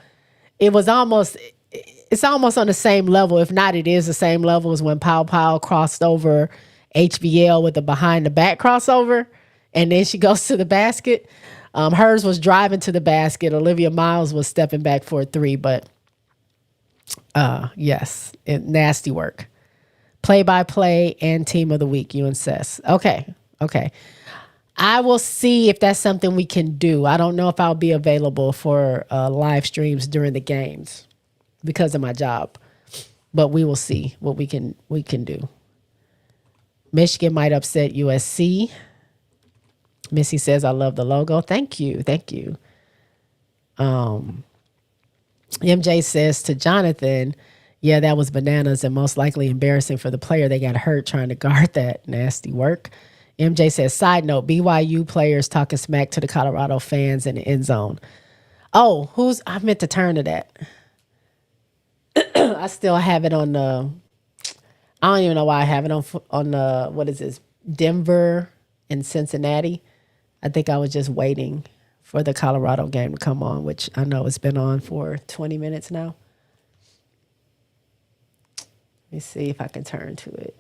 It's almost on the same level. If not, it is the same level as when Pow crossed over HBL with a behind the back crossover. And then she goes to the basket. Hers was driving to the basket. Olivia Miles was stepping back for a three, but yes, nasty work. Play-by-play and team of the week, you and Sess. Okay. I will see if that's something we can do. I don't know if I'll be available for live streams during the games because of my job, but we will see what we can do. Michigan might upset USC. Missy says, I love the logo. Thank you. MJ says to Jonathan, yeah, that was bananas and most likely embarrassing for the player. They got hurt trying to guard that nasty work. MJ says, side note, BYU players talking smack to the Colorado fans in the end zone. Oh, I meant to turn to that. I still have it on I don't even know why I have it on the, what is this, Denver and Cincinnati. I think I was just waiting for the Colorado game to come on, which I know it's been on for 20 minutes now. Let me see if I can turn to it.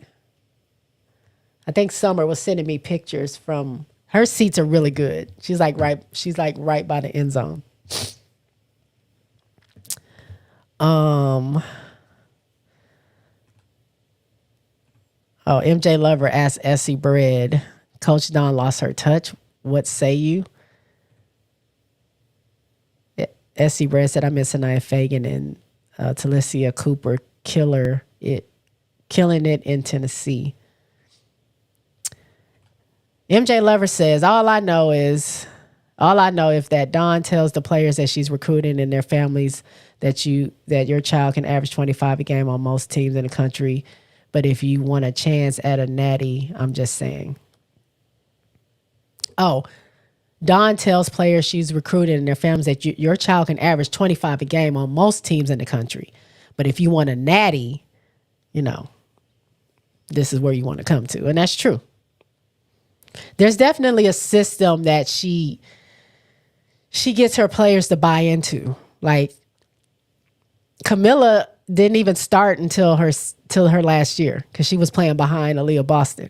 I think Summer was sending me pictures from her seats are really good. She's like right by the end zone. Oh, MJ Lover asked Essie Bread, Coach Dawn lost her touch. What say you? Essie Bread said, I miss Anaya Fagan and Talicia Cooper killing it in Tennessee. MJ Lover says, all I know if that Dawn tells the players that she's recruiting and their families that your child can average 25 a game on most teams in the country. But if you want a chance at a natty, I'm just saying. Oh, Dawn tells players she's recruiting and their families that your child can average 25 a game on most teams in the country. But if you want a natty, this is where you want to come to. And that's true. There's definitely a system that she gets her players to buy into. Like Camilla didn't even start until her last year because she was playing behind Aaliyah Boston.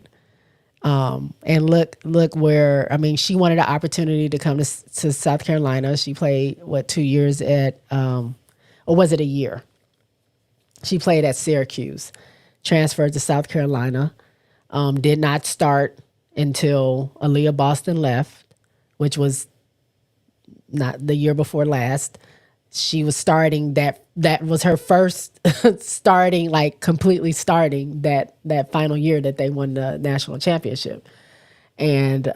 And look where, she wanted an opportunity to come to South Carolina. She played 2 years at, or was it a year? She played at Syracuse, transferred to South Carolina, did not start until Aaliyah Boston left, which was not the year before last. She was starting that was her first starting, like completely starting that final year that they won the national championship. And,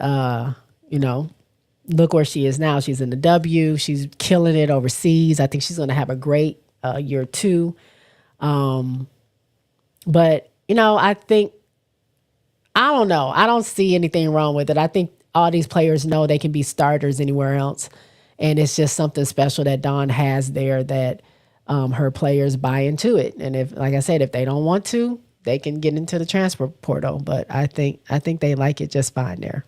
look where she is now. She's in the W. She's killing it overseas. I think she's going to have a great year too. But, I don't know. I don't see anything wrong with it. I think all these players know they can be starters anywhere else. And it's just something special that Dawn has there that her players buy into it. And if, like I said, if they don't want to, they can get into the transfer portal. But I think they like it just fine there.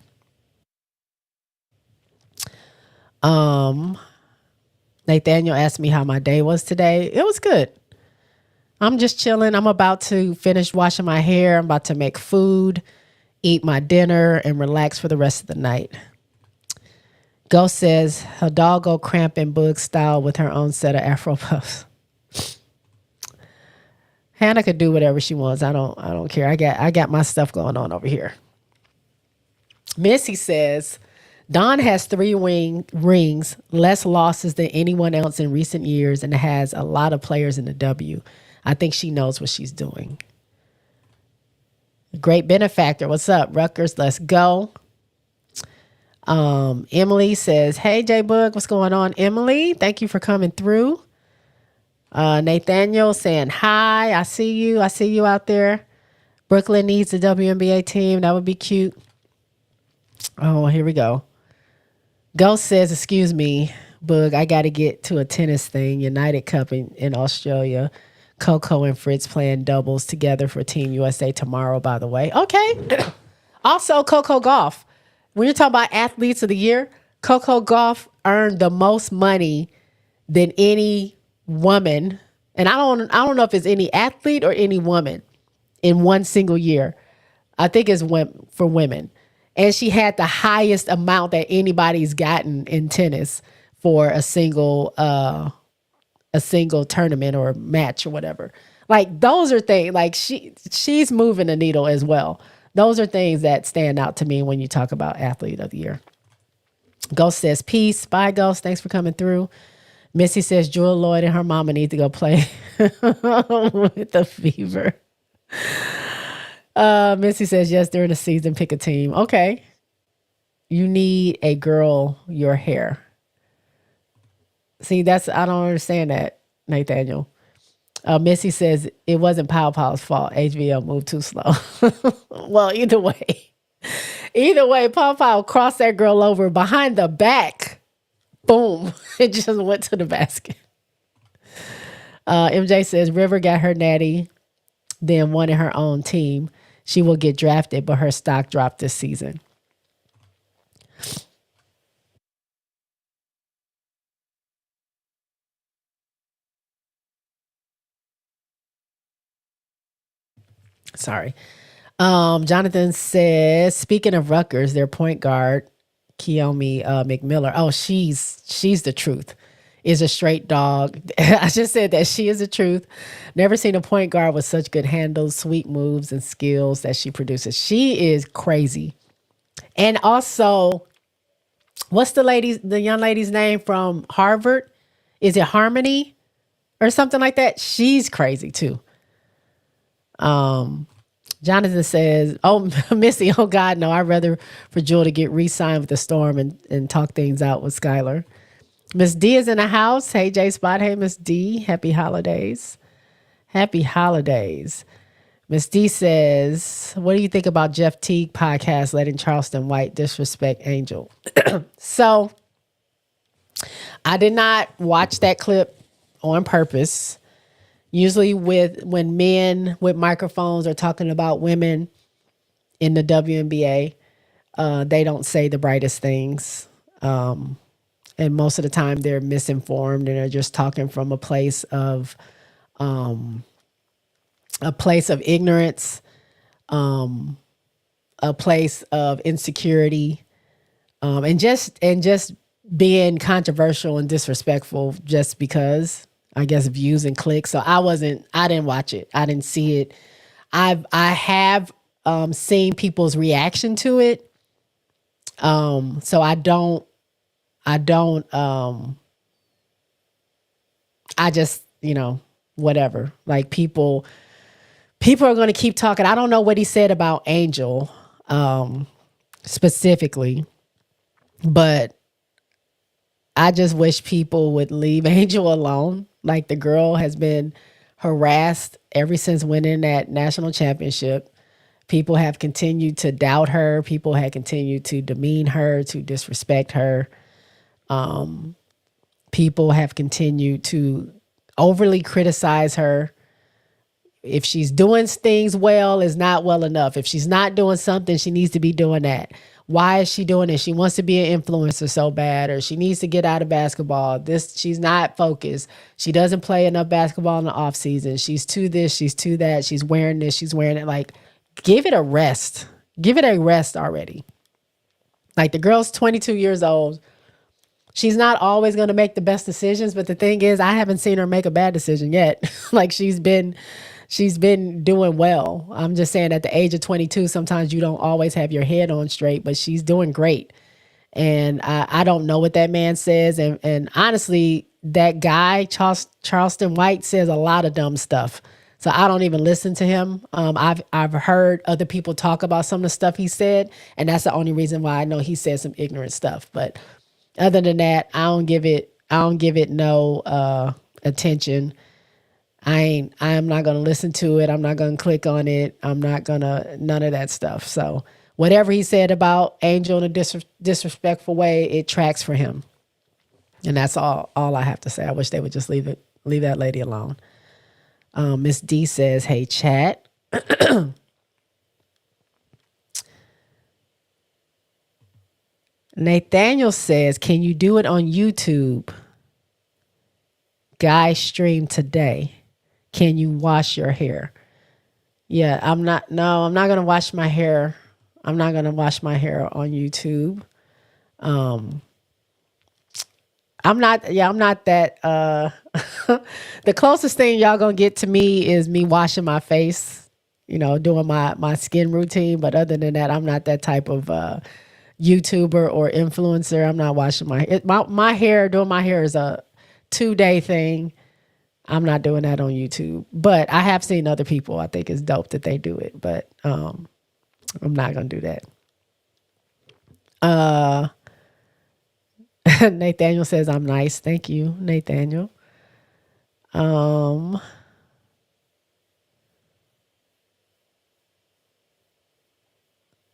Nathaniel asked me how my day was today. It was good. I'm just chilling. I'm about to finish washing my hair. I'm about to make food, eat my dinner, and relax for the rest of the night. Ghost says her dog go cramping Boog style with her own set of Afro puffs. Hannah could do whatever she wants. I don't care. I got my stuff going on over here. Missy says Dawn has 3 rings, less losses than anyone else in recent years, and has a lot of players in the W. I think she knows what she's doing. Great benefactor. What's up, Rutgers? Let's go. Emily says, hey, J-Boog, what's going on, Emily? Thank you for coming through. Nathaniel saying, hi, I see you out there. Brooklyn needs a WNBA team. That would be cute. Oh, here we go. Ghost says, excuse me, Boog, I got to get to a tennis thing. United Cup in Australia. Coco and Fritz playing doubles together for Team USA tomorrow, by the way. Okay. Also, Coco Gauff. When you're talking about athletes of the year, Coco Gauff earned the most money than any woman. And I don't know if it's any athlete or any woman in one single year. I think it's for women. And she had the highest amount that anybody's gotten in tennis for a single tournament or match or whatever. Like those are things, like she's moving the needle as well. Those are things that stand out to me when you talk about athlete of the year. Ghost says, peace. Bye, Ghost. Thanks for coming through. Missy says, Jewel Lloyd and her mama need to go play with the Fever. Missy says, yes, during the season, pick a team. Okay. You need a girl your hair. See, I don't understand that, Nathaniel. Missy says it wasn't Pow Pow's fault. HVL moved too slow. Well, either way, Pow Pow crossed that girl over behind the back. Boom. It just went to the basket. MJ says River got her natty than one in her own team, she will get drafted, but her stock dropped this season. Sorry. Jonathan says, speaking of Rutgers, their point guard, Keomi McMiller. Oh, she's the truth. Is a straight dog. I just said that she is the truth. Never seen a point guard with such good handles, sweet moves, and skills that she produces. She is crazy. And also, what's the young lady's name from Harvard? Is it Harmony or something like that? She's crazy too. Jonathan says, "Oh, Missy, oh God, no! I'd rather for Jewel to get re-signed with the Storm and talk things out with Skylar." Miss D is in the house. Hey, J Spot. Hey, Miss D. Happy holidays. Happy holidays. Miss D says, "What do you think about Jeff Teague podcast letting Charleston White disrespect Angel?" So, I did not watch that clip on purpose. Usually when men with microphones are talking about women in the WNBA, they don't say the brightest things. And most of the time they're misinformed and they're just talking from a place of ignorance, a place of insecurity, and just being controversial and disrespectful just because, I guess, views and clicks. So I didn't watch it. I didn't see it. I have seen people's reaction to it. So I just, whatever. Like people are going to keep talking. I don't know what he said about Angel specifically, but I just wish people would leave Angel alone. Like, the girl has been harassed ever since winning that national championship. People have continued to doubt her. People have continued to demean her, to disrespect her. People have continued to overly criticize her. If she's doing things well, is not well enough. If she's not doing something, she needs to be doing that. Why is she doing it? She wants to be an influencer so bad, or she needs to get out of basketball. She's not focused. She doesn't play enough basketball in the off season. She's to this, she's to that. She's wearing this, she's wearing it. Like, give it a rest. Give it a rest already. Like, the girl's 22 years old. She's not always going to make the best decisions, but the thing is, I haven't seen her make a bad decision yet. Like, she's been doing well. I'm just saying, at the age of 22, sometimes you don't always have your head on straight, but she's doing great. And I don't know what that man says. And honestly, that guy, Charleston White, says a lot of dumb stuff. So I don't even listen to him. I've heard other people talk about some of the stuff he said, and that's the only reason why I know he said some ignorant stuff. But other than that, I don't give it no attention. I'm not gonna listen to it. I'm not gonna click on it. I'm not gonna none of that stuff. So whatever he said about Angel in a disrespectful way, it tracks for him. And that's all I have to say. I wish they would just leave that lady alone. Miss D says, "Hey, chat." Nathaniel says, "Can you do it on YouTube? Guy stream today. Can you wash your hair?" Yeah, I'm not going to wash my hair. I'm not going to wash my hair on YouTube. I'm not that, the closest thing y'all going to get to me is me washing my face, doing my skin routine. But other than that, I'm not that type of, YouTuber or influencer. I'm not washing my hair. Doing my hair is a 2-day thing. I'm not doing that on YouTube, but I have seen other people. I think it's dope that they do it, but I'm not gonna do that. Nathaniel says I'm nice. Thank you, Nathaniel.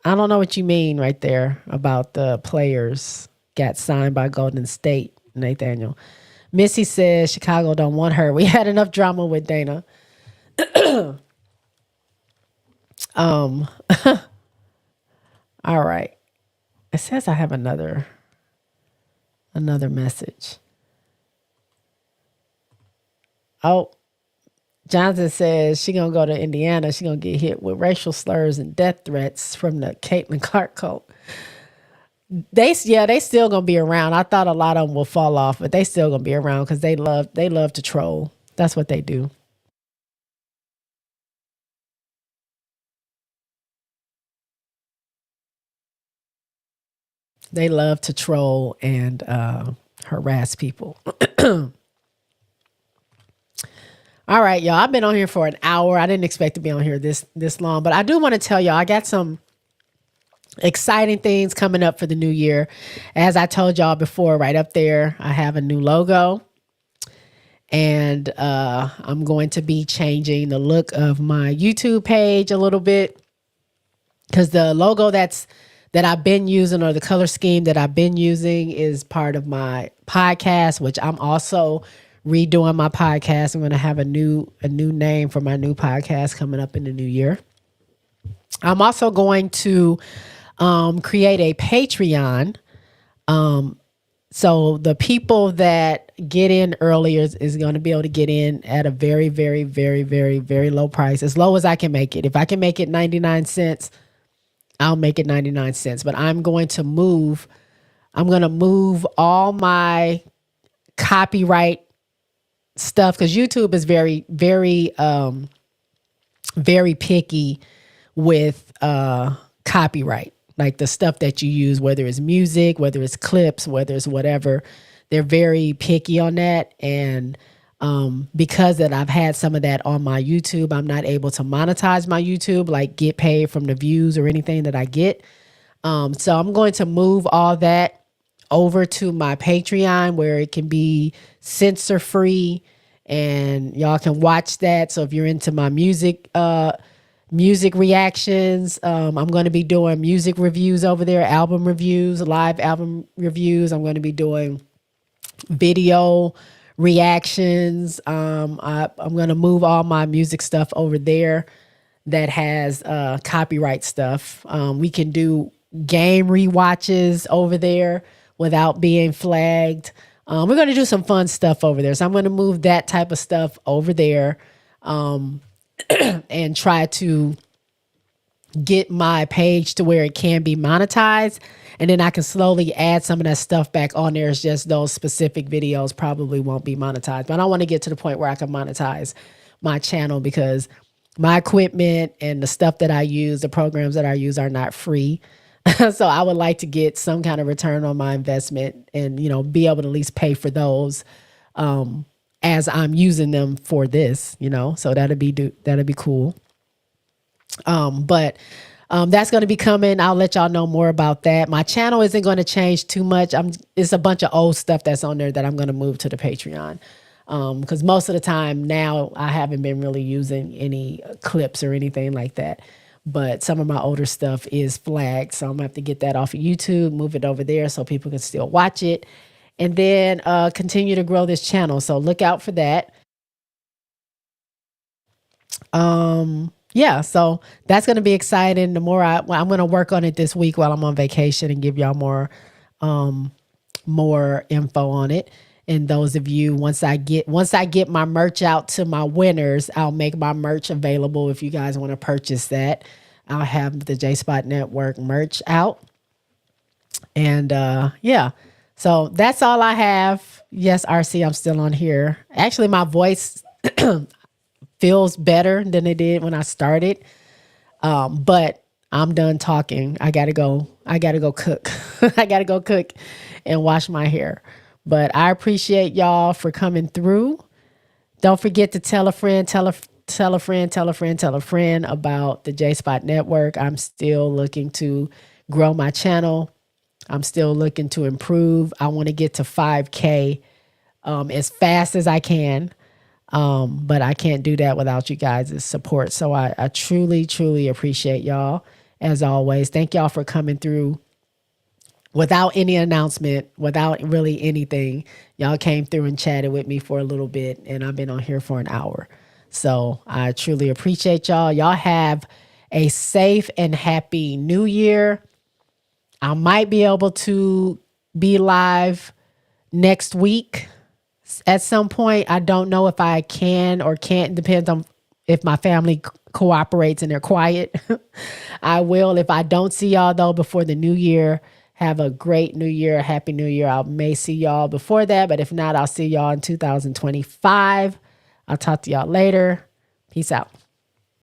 I don't know what you mean right there about the players got signed by Golden State, Nathaniel. Missy says Chicago don't want her. We had enough drama with Dana. Um, all right. It says I have another message. Oh, Jonathan says she gonna go to Indiana. She gonna get hit with racial slurs and death threats from the Caitlin Clark cult. They still gonna be around. I thought a lot of them will fall off, but they still gonna be around because they love to troll. That's what they do. They love to troll and harass people. All right, y'all. I've been on here for an hour. I didn't expect to be on here this long, but I do want to tell y'all I got some exciting things coming up for the new year. As I told y'all before, right up there, I have a new logo, and I'm going to be changing the look of my YouTube page a little bit because the logo that I've been using, or the color scheme that I've been using, is part of my podcast, which I'm also redoing my podcast. I'm going to have a new name for my new podcast coming up in the new year. I'm also going to create a Patreon. So the people that get in earlier is going to be able to get in at a very, very, very, very, very low price, as low as I can make it. If I can make it 99 cents, I'll make it 99 cents. But I'm going to move all my copyright stuff, because YouTube is very, very, very picky with copyright, like the stuff that you use, whether it's music, whether it's clips, whether it's whatever. They're very picky on that. And because that I've had some of that on my YouTube, I'm not able to monetize my YouTube, like get paid from the views or anything that I get. So I'm going to move all that over to my Patreon, where it can be censor free and y'all can watch that. So if you're into my music reactions, I'm going to be doing music reviews over there, album reviews, live album reviews. I'm going to be doing video reactions. I'm going to move all my music stuff over there that has copyright stuff. We can do game rewatches over there without being flagged. We're going to do some fun stuff over there. So I'm going to move that type of stuff over there, and try to get my page to where it can be monetized. And then I can slowly add some of that stuff back on there. It's just those specific videos probably won't be monetized. But I want to get to the point where I can monetize my channel, because my equipment and the stuff that I use, the programs that I use, are not free. So I would like to get some kind of return on my investment and, be able to at least pay for those as I'm using them for this, so that'd be cool. But that's going to be coming. I'll let y'all know more about that. My channel isn't going to change too much. It's a bunch of old stuff that's on there that I'm going to move to the Patreon. Because most of the time now I haven't been really using any clips or anything like that. But some of my older stuff is flagged. So I'm gonna have to get that off of YouTube, move it over there so people can still watch it, and then continue to grow this channel. So look out for that. Yeah, so that's going to be exciting. I'm going to work on it this week while I'm on vacation and give y'all more info on it. And those of you, once I get my merch out to my winners, I'll make my merch available if you guys want to purchase that. I'll have the J Spot Network merch out. And yeah, so that's all I have. Yes, RC, I'm still on here. Actually, my voice feels better than it did when I started. But I'm done talking. I gotta go cook. I gotta go cook and wash my hair. But I appreciate y'all for coming through. Don't forget to tell a friend, tell a friend, tell a friend, tell a friend about the J Spot Network. I'm still looking to grow my channel. I'm still looking to improve. I want to get to 5K as fast as I can. But I can't do that without you guys' support. So I truly, truly appreciate y'all. As always, thank y'all for coming through without any announcement, without really anything. Y'all came through and chatted with me for a little bit, and I've been on here for an hour. So I truly appreciate y'all. Y'all have a safe and happy new year. I might be able to be live next week at some point. I don't know if I can or can't. Depends on if my family cooperates and they're quiet. I will. If I don't see y'all though before the new year, have a great new year, happy new year. I may see y'all before that, but if not, I'll see y'all in 2025. I'll talk to y'all later. Peace out.